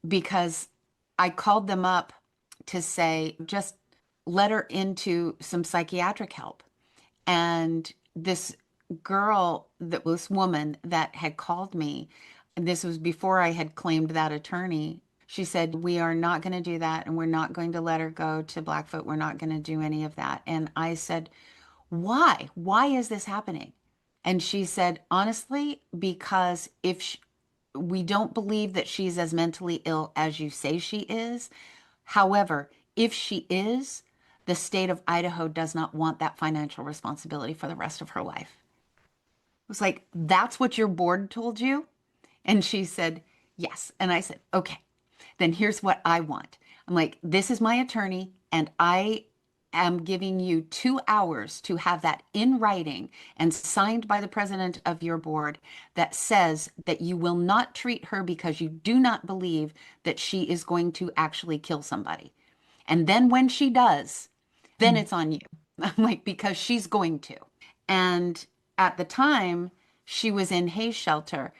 because I called them up to say, just let her into some psychiatric help. And this woman that had called me, and this was before I had claimed that attorney, she said, "We are not going to do that, and we're not going to let her go to Blackfoot. We're not going to do any of that." And I said, "Why? Why is this happening?" And she said, "Honestly, because we don't believe that she's as mentally ill as you say she is. However, if she is, the state of Idaho does not want that financial responsibility for the rest of her life." It was like, "That's what your board told you?" And she said, "Yes." And I said, "Okay, then here's what I want." I'm like, "This is my attorney, and I am giving you 2 hours to have that in writing and signed by the president of your board that says that you will not treat her because you do not believe that she is going to actually kill somebody. And then when she does, then Mm. it's on you." I'm like, "Because she's going to." And at the time, she was in Hay Shelter,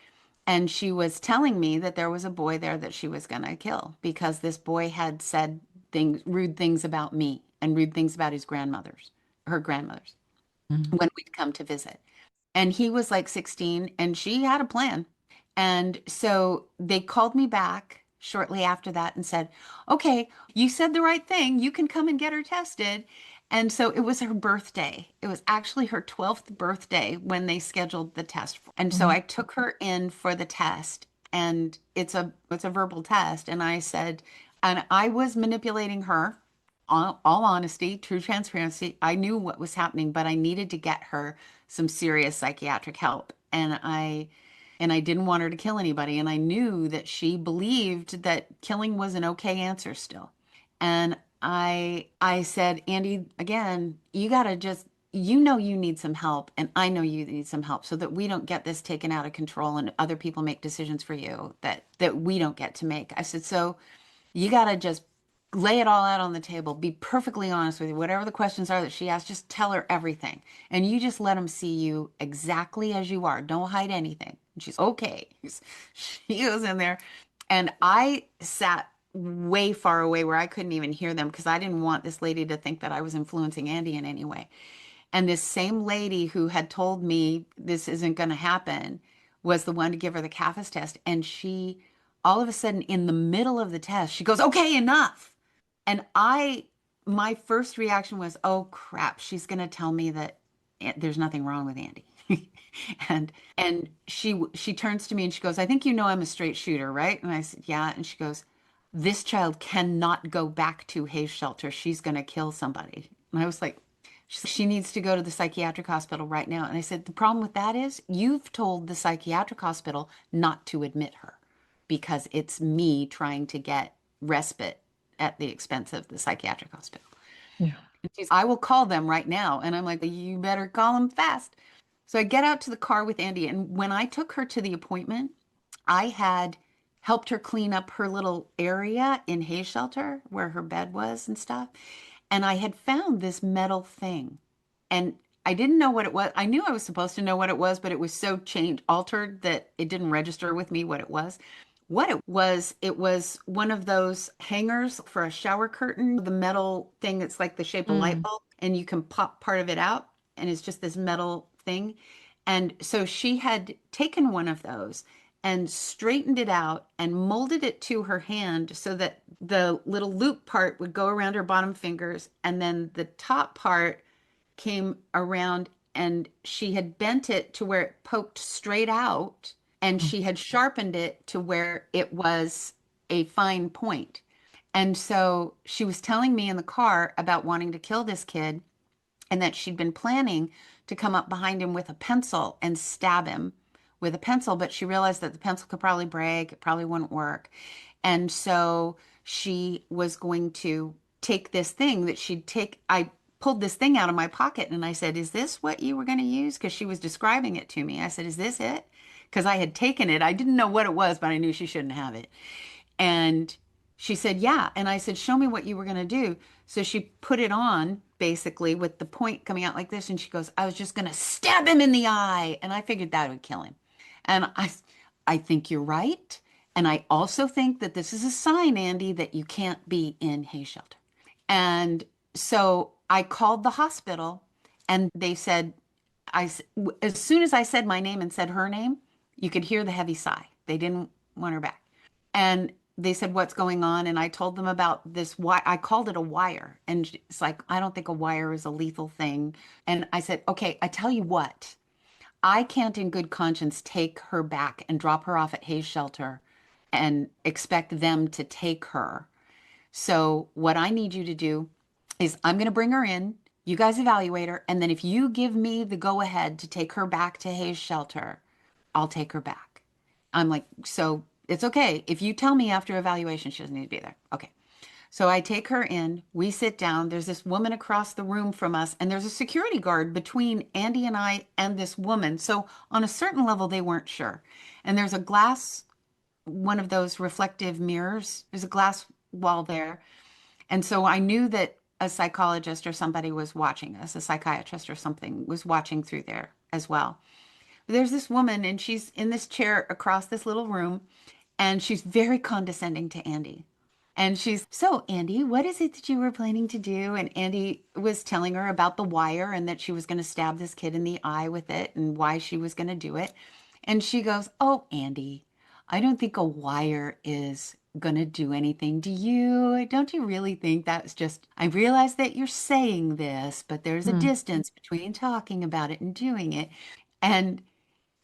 and she was telling me that there was a boy there that she was going to kill because this boy had said rude things about me and rude things about her grandmothers, Mm. when we'd come to visit. And he was like 16 and she had a plan. And so they called me back shortly after that and said, "Okay, you said the right thing. You can come and get her tested." And so it was her birthday. It was actually her 12th birthday when they scheduled the test. And so Mhm. I took her in for the test, and it's a verbal test. And I said, and I was manipulating her, all honesty, true transparency. I knew what was happening, but I needed to get her some serious psychiatric help. And I didn't want her to kill anybody. And I knew that she believed that killing was an okay answer still. And I said, Andy, again, you gotta just, you need some help, and I know you need some help, so that we don't get this taken out of control and other people make decisions for you that we don't get to make. I said, so you gotta just lay it all out on the table. Be perfectly honest with you. Whatever the questions are that she asks, just tell her everything. And you just let them see you exactly as you are. Don't hide anything. And she's okay. She goes in there. And I sat way far away where I couldn't even hear them because I didn't want this lady to think that I was influencing Andy in any way. And this same lady who had told me this isn't going to happen was the one to give her the CAFAS test. And she, all of a sudden, in the middle of the test, she goes, okay, enough. And my first reaction was, oh crap, she's going to tell me that there's nothing wrong with Andy. And she turns to me and she goes, I think you know I'm a straight shooter, right? And I said, yeah. And she goes, this child cannot go back to Hayes Shelter. She's going to kill somebody. And I was like, she needs to go to the psychiatric hospital right now. And I said, the problem with that is you've told the psychiatric hospital not to admit her because it's me trying to get respite at the expense of the psychiatric hospital. Yeah. And she's, I will call them right now. And I'm like, you better call them fast. So I get out to the car with Andy. And when I took her to the appointment, I had helped her clean up her little area in Hayes Shelter where her bed was and stuff. And I had found this metal thing. And I didn't know what it was. I knew I was supposed to know what it was, but it was so changed, altered that it didn't register with me what it was. What it was one of those hangers for a shower curtain, the metal thing that's like the shape of a light Mm. bulb, and you can pop part of it out, and it's just this metal thing. And so she had taken one of those and straightened it out and molded it to her hand so that the little loop part would go around her bottom fingers, and then the top part came around, and she had bent it to where it poked straight out, and Mm. she had sharpened it to where it was a fine point. And so she was telling me in the car about wanting to kill this kid and that she'd been planning to come up behind him with a pencil and stab him with a pencil, but she realized that the pencil could probably break, it probably wouldn't work. And so she was going to take this thing that she'd take. I pulled this thing out of my pocket and I said, is this what you were going to use? Because she was describing it to me. I said, is this it? Because I had taken it. I didn't know what it was, but I knew she shouldn't have it. And she said, yeah. And I said, show me what you were going to do. So she put it on basically with the point coming out like this. And she goes, I was just going to stab him in the eye. And I figured that would kill him. And I think you're right. And I also think that this is a sign, Andy, that you can't be in Hay Shelter. And so I called the hospital and they said, as soon as I said my name and said her name, you could hear the heavy sigh. They didn't want her back. And they said, what's going on? And I told them about this. Why I called it a wire. And it's like, I don't think a wire is a lethal thing. And I said, okay, I tell you what, I can't in good conscience take her back and drop her off at Hayes Shelter and expect them to take her. So what I need you to do is I'm going to bring her in. You guys evaluate her. And then if you give me the go ahead to take her back to Hayes Shelter, I'll take her back. I'm like, so it's okay. If you tell me after evaluation, she doesn't need to be there. Okay. So I take her in, we sit down. There's this woman across the room from us, and there's a security guard between Andy and I and this woman. So on a certain level, they weren't sure. And there's a glass, one of those reflective mirrors. There's a glass wall there. And so I knew that a psychologist or somebody was watching us, a psychiatrist or something was watching through there as well. There's this woman, and she's in this chair across this little room, and she's very condescending to Andy. And she's, so Andy, what is it that you were planning to do? And Andy was telling her about the wire and that she was going to stab this kid in the eye with it and why she was going to do it. And she goes, oh, Andy, I don't think a wire is going to do anything. Do you? Don't you really think that's just, I realize that you're saying this, but there's a Mm. distance between talking about it and doing it. And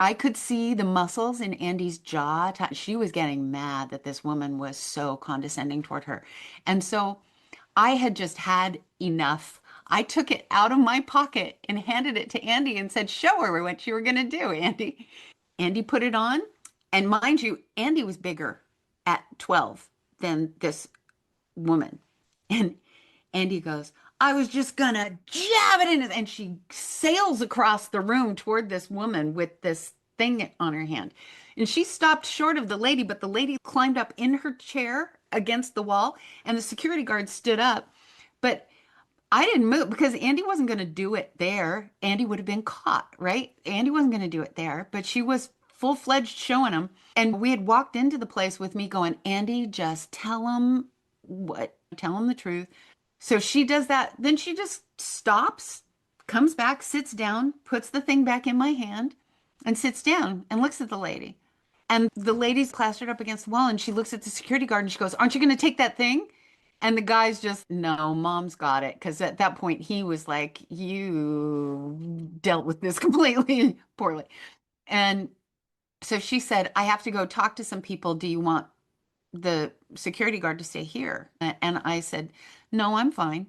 I could see the muscles in Andy's jaw. She was getting mad that this woman was so condescending toward her. And so I had just had enough. I took it out of my pocket and handed it to Andy and said, "Show her what you were going to do, Andy." Andy put it on. And mind you, Andy was bigger at 12 than this woman. And Andy goes, "I was just gonna jab it in it." And she sails across the room toward this woman with this thing on her hand. And she stopped short of the lady, but the lady climbed up in her chair against the wall, and the security guard stood up. But I didn't move because Andy wasn't going to do it there. Andy would have been caught, right? Andy wasn't going to do it there, but she was full-fledged showing him. And we had walked into the place with me going, "Andy, just tell him the truth." So she does that. Then she just stops, comes back, sits down, puts the thing back in my hand, and sits down and looks at the lady. And the lady's plastered up against the wall, and she looks at the security guard and she goes, "Aren't you going to take that thing?" And the guy's just, "No, mom's got it." Because at that point, he was like, "You dealt with this completely poorly." And so she said, "I have to go talk to some people. Do you want the security guard to stay here?" And I said, "No, I'm fine."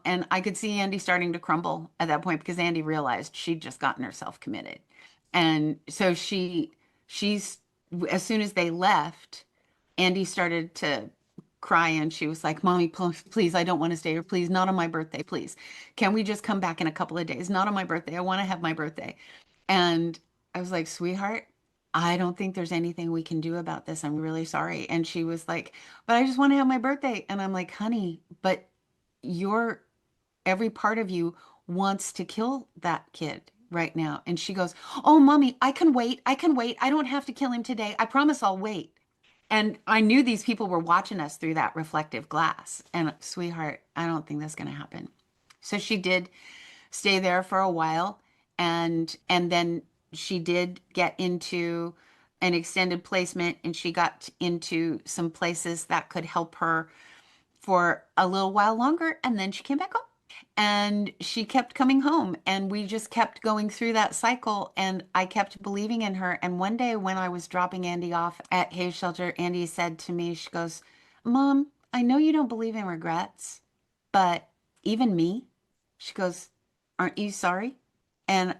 And I could see Andy starting to crumble at that point because Andy realized she'd just gotten herself committed. And so she's, as soon as they left, Andy started to cry and she was like, "Mommy, please, I don't want to stay here. Please, not on my birthday, please. Can we just come back in a couple of days? Not on my birthday. I want to have my birthday." And I was like, "Sweetheart, I don't think there's anything we can do about this. I'm really sorry." And she was like, "But I just want to have my birthday." And I'm like, "Honey, but your every part of you wants to kill that kid right now." And she goes, "Oh, Mommy, I can wait. I can wait. I don't have to kill him today. I promise I'll wait." And I knew these people were watching us through that reflective glass. And sweetheart, I don't think that's going to happen. So she did stay there for a while, and then she did get into an extended placement, and she got into some places that could help her for a little while longer, and then she came back home. And she kept coming home, and we just kept going through that cycle. And I kept believing in her. And one day, when I was dropping Andy off at Hayes Shelter, Andy said to me, she goes, "Mom, I know you don't believe in regrets, but even me," she goes, "aren't you sorry?" And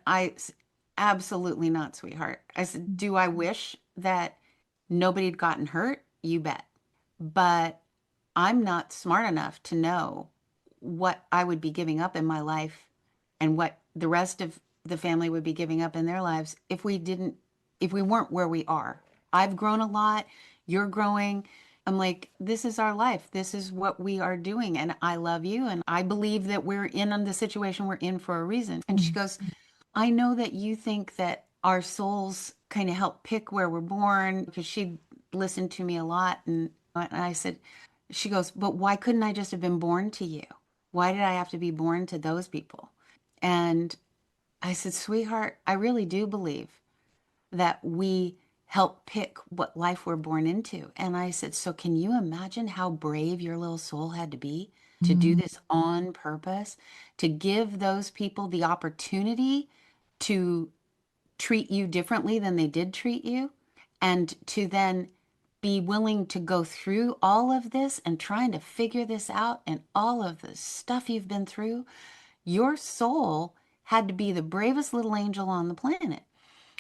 "Absolutely not, sweetheart." I said, "Do I wish that nobody had gotten hurt? You bet. But I'm not smart enough to know what I would be giving up in my life and what the rest of the family would be giving up in their lives if we weren't where we are. I've grown a lot. You're growing. I'm like, this is our life. This is what we are doing. And I love you. And I believe that we're in on the situation we're in for a reason." And she Mm. goes, "I know that you think that our souls kind of help pick where we're born," because she listened to me a lot. And I said, she goes, "But why couldn't I just have been born to you? Why did I have to be born to those people?" And I said, "Sweetheart, I really do believe that we help pick what life we're born into." And I said, "So can you imagine how brave your little soul had to be to do Mm. this on purpose, to give those people the opportunity to treat you differently than they did treat you, and to then be willing to go through all of this and trying to figure this out and all of the stuff you've been through? Your soul had to be the bravest little angel on the planet."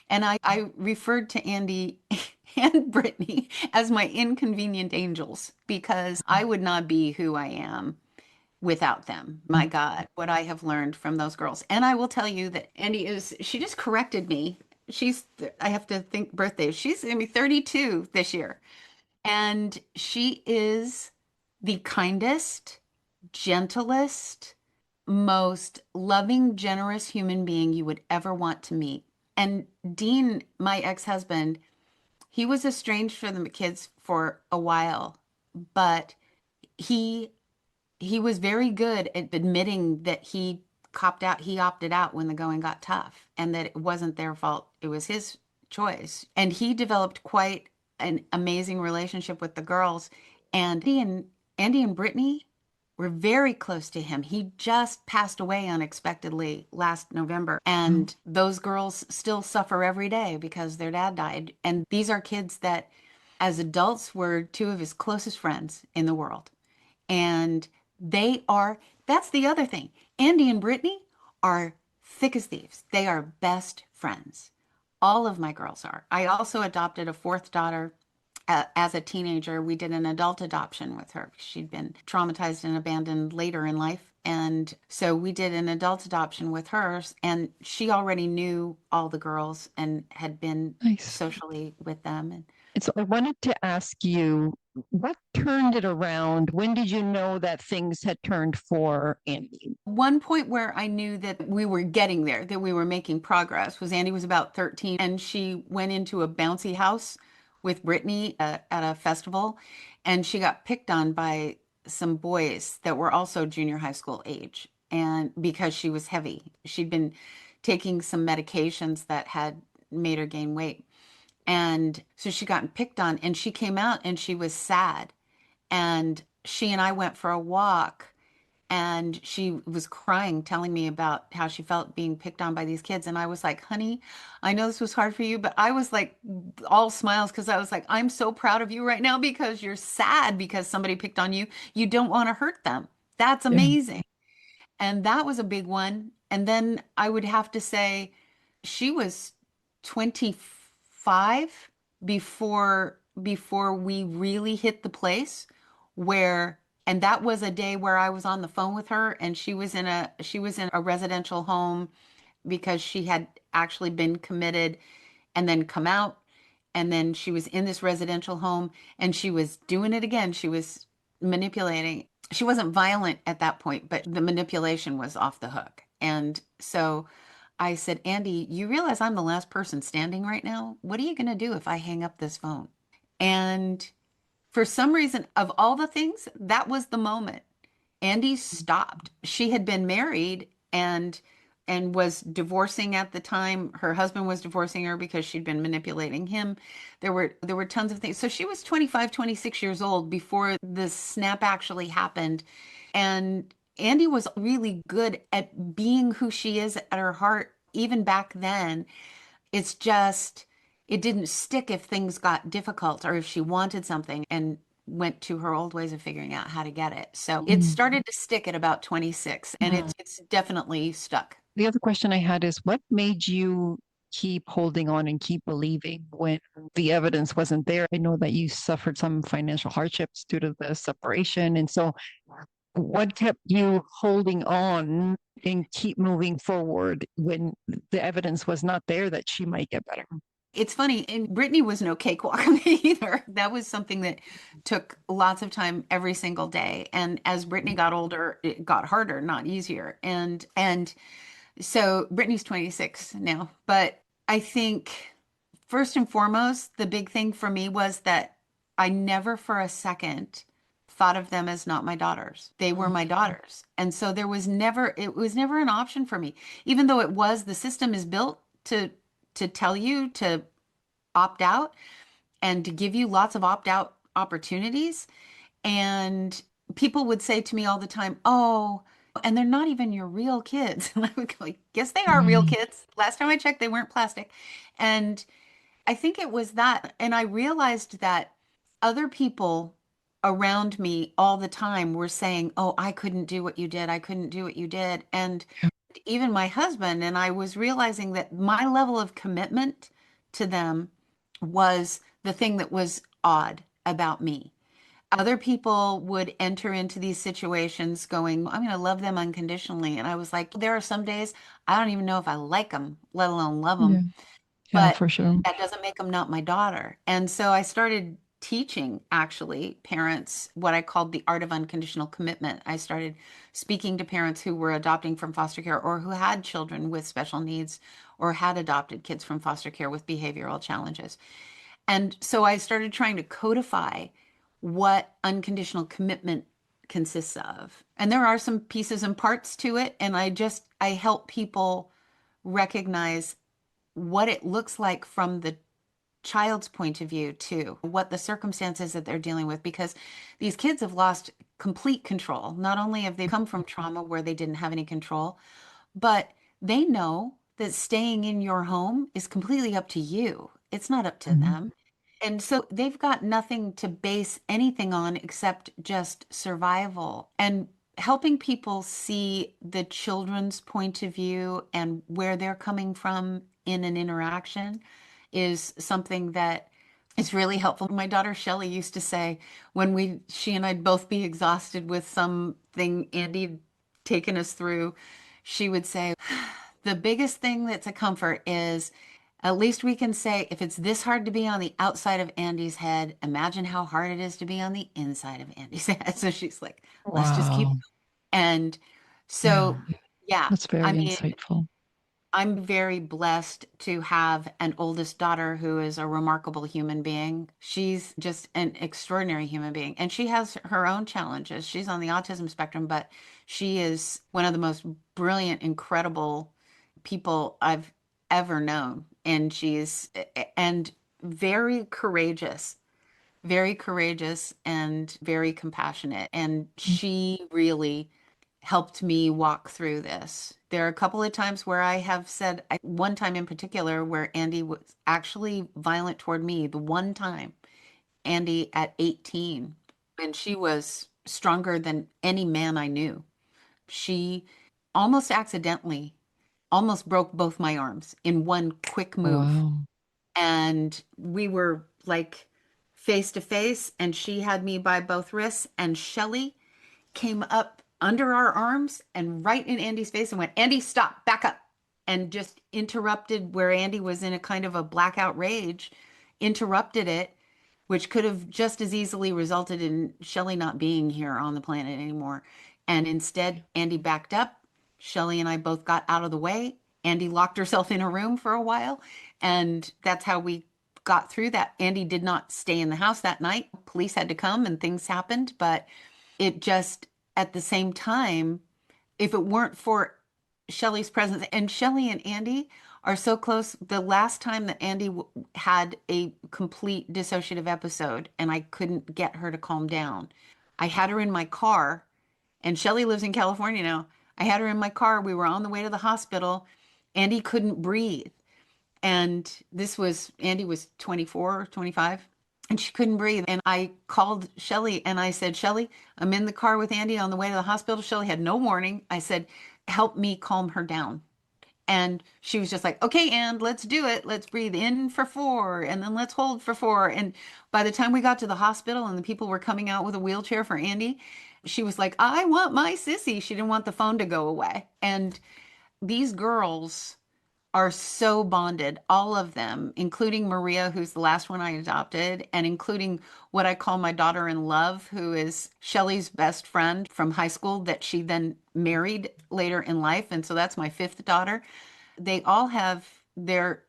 And I referred to Andy and Brittany as my inconvenient angels because I would not be who I am without them. My God, what I have learned from those girls. And I will tell you that she just corrected me. I have to think birthdays. She's going to be 32 this year. And she is the kindest, gentlest, most loving, generous human being you would ever want to meet. And Dean, my ex-husband, he was estranged from the kids for a while, but he he was very good at admitting that he opted out when the going got tough, and that it wasn't their fault, it was his choice. And he developed quite an amazing relationship with the girls. And Andy and Brittany were very close to him. He just passed away unexpectedly last November. Oh, And those girls still suffer every day because their dad died. And these are kids that, as adults, were two of his closest friends in the world. And that's the other thing. Andy and Brittany are thick as thieves. They are best friends. All of my girls are. I also adopted a fourth daughter as a teenager. We did an adult adoption with her. She'd been traumatized and abandoned later in life. And so we did an adult adoption with hers, and she already knew all the girls and had been nice. socially with them. And And so I wanted to ask you, what turned it around? When did you know that things had turned for Andy? one point where I knew that we were getting there, that we were making progress, was Andy was about 13 and she went into a bouncy house with Brittany at a festival, and she got picked on by some boys that were also junior high school age. And because she was heavy, she'd been taking some medications that had made her gain weight. And so she got picked on, and she came out and she was sad. And she and I went for a walk, and she was crying, telling me about how she felt being picked on by these kids. And I was like, honey, I know this was hard for you, but I was like all smiles because I was like, I'm so proud of you right now because you're sad because somebody picked on you. You don't want to hurt them. That's Yeah. amazing. And that was a big one. And then I would have to say she was 25 before we really hit the place where, and that was a day where I was on the phone with her, and she was in a residential home because she had actually been committed and then come out, and then she was in this residential home and she was doing it again. She was manipulating. She wasn't violent at that point, but the manipulation was off the hook. And so I said, Andy, you realize I'm the last person standing right now? What are you going to do if I hang up this phone? And for some reason, of all the things, that was the moment. Andy stopped. She had been married and was divorcing at the time. Her husband was divorcing her because she'd been manipulating him. There were tons of things. So she was 25, 26 years old before the snap actually happened. And Andy was really good at being who she is at her heart even back then. It's just, it didn't stick if things got difficult or if she wanted something and went to her old ways of figuring out how to get it. So it Mm. started to stick at about 26, and Mm. it's definitely stuck. The other question I had is what made you keep holding on and keep believing when the evidence wasn't there? I know that you suffered some financial hardships due to the separation. And so what kept you holding on and keep moving forward when the evidence was not there that she might get better? It's funny, and Brittany was no cakewalk either. That was something that took lots of time every single day. And as Brittany got older, it got harder, not easier. And so Brittany's 26 now. But I think first and foremost, the big thing for me was that I never for a second thought of them as not my daughters. They were my daughters. And so it was never an option for me. Even though the system is built to tell you to opt out and to give you lots of opt out opportunities. And people would say to me all the time, oh, and they're not even your real kids. And I would go, yes, they are real Mm. kids. Last time I checked, they weren't plastic. And I think it was that. And I realized that other people around me all the time were saying, oh, I couldn't do what you did. I couldn't do what you did. And even my husband, and I was realizing that my level of commitment to them was the thing that was odd about me. Other people would enter into these situations going, I'm going to love them unconditionally. And I was like, there are some days I don't even know if I like them, let alone love Yeah, them. yeah, But for sure. that doesn't make them not my daughter. And so I started teaching actually parents what I called the art of unconditional commitment. I started speaking to parents who were adopting from foster care or who had children with special needs or had adopted kids from foster care with behavioral challenges. And so I started trying to codify what unconditional commitment consists of. And there are some pieces and parts to it. And I help people recognize what it looks like from the child's point of view too, what the circumstances that they're dealing with, because these kids have lost complete control. Not only have they come from trauma where they didn't have any control, but they know that staying in your home is completely up to you. It's not up to Mhm. them. And so they've got nothing to base anything on except just survival. And helping people see the children's point of view and where they're coming from in an interaction is something that is really helpful. My daughter Shelley used to say when she and I'd both be exhausted with something Andy'd taken us through, she would say, the biggest thing that's a comfort is at least we can say, if it's this hard to be on the outside of Andy's head, imagine how hard it is to be on the inside of Andy's head. So she's like, let's just keep. Wow. And Yeah, so, yeah, that's I very mean, insightful. I'm very blessed to have an oldest daughter who is a remarkable human being. She's just an extraordinary human being, and she has her own challenges. She's on the autism spectrum, but she is one of the most brilliant, incredible people I've ever known. And she's and very courageous and very compassionate. And Mm. she really helped me walk through this. There are a couple of times where I have said, one time in particular, where Andy was actually violent toward me. The one time, Andy at 18, and she was stronger than any man I knew. She almost accidentally almost broke both my arms in one quick move. Wow. And we were like face to face, and she had me by both wrists, and Shelly came up under our arms and right in Andy's face and went, Andy, stop, back up. And just interrupted where Andy was in a kind of a blackout rage, interrupted it, which could have just as easily resulted in Shelley not being here on the planet anymore. And instead, Andy backed up. Shelley and I both got out of the way. Andy locked herself in a room for a while. And that's how we got through that. Andy did not stay in the house that night. Police had to come and things happened. But it just, at the same time, if it weren't for Shelley's presence, and Shelley and Andy are so close. The last time that Andy had a complete dissociative episode and I couldn't get her to calm down, I had her in my car, and Shelley lives in California now. I had her in my car. We were on the way to the hospital. Andy couldn't breathe. And Andy was 24, 25, and she couldn't breathe. And I called Shelly and I said, Shelly, I'm in the car with Andy on the way to the hospital. Shelly had no warning. I said, help me calm her down. And she was just like, okay, and let's do it. Let's breathe in for 4 and then let's hold for 4. And by the time we got to the hospital and the people were coming out with a wheelchair for Andy, she was like, I want my sissy. She didn't want the phone to go away. And these girls are so bonded, all of them, including Maria, who's the last one I adopted, and including what I call my daughter in love, who is Shelley's best friend from high school that she then married later in life. And so that's my 5th daughter. They all have their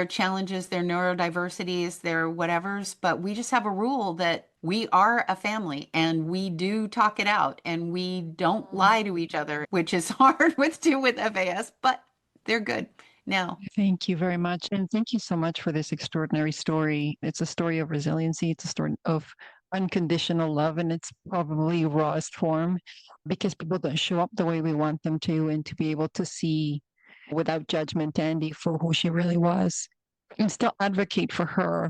challenges, their neurodiversities, their whatevers, but we just have a rule that we are a family and we do talk it out and we don't lie to each other, which is hard with FAS, but they're good now. Thank you very much. And thank you so much for this extraordinary story. It's a story of resiliency, it's a story of unconditional love, and it's probably rawest form because people don't show up the way we want them to, and to be able to see without judgment Andy for who she really was and still advocate for her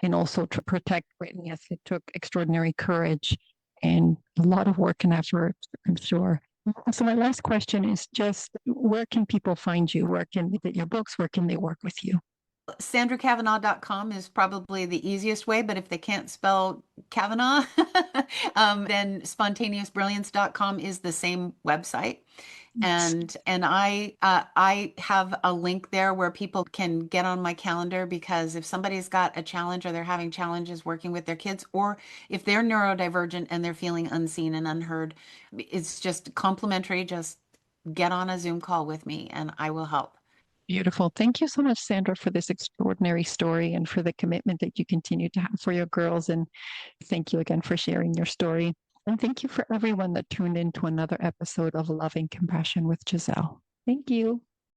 and also to protect Brittany. Yes, it took extraordinary courage and a lot of work and effort, I'm sure. So my last question is just where can people find you? Where can they get your books? Where can they work with you? SandraKavanaugh.com is probably the easiest way, but if they can't spell Kavanaugh, then spontaneousbrilliance.com is the same website. And I have a link there where people can get on my calendar, because if somebody's got a challenge or they're having challenges working with their kids, or if they're neurodivergent and they're feeling unseen and unheard, it's just complimentary. Just get on a Zoom call with me and I will help. Beautiful. Thank you so much, Sandra, for this extraordinary story and for the commitment that you continue to have for your girls. And thank you again for sharing your story. And thank you for everyone that tuned in to another episode of Loving Compassion with Giselle. Thank you.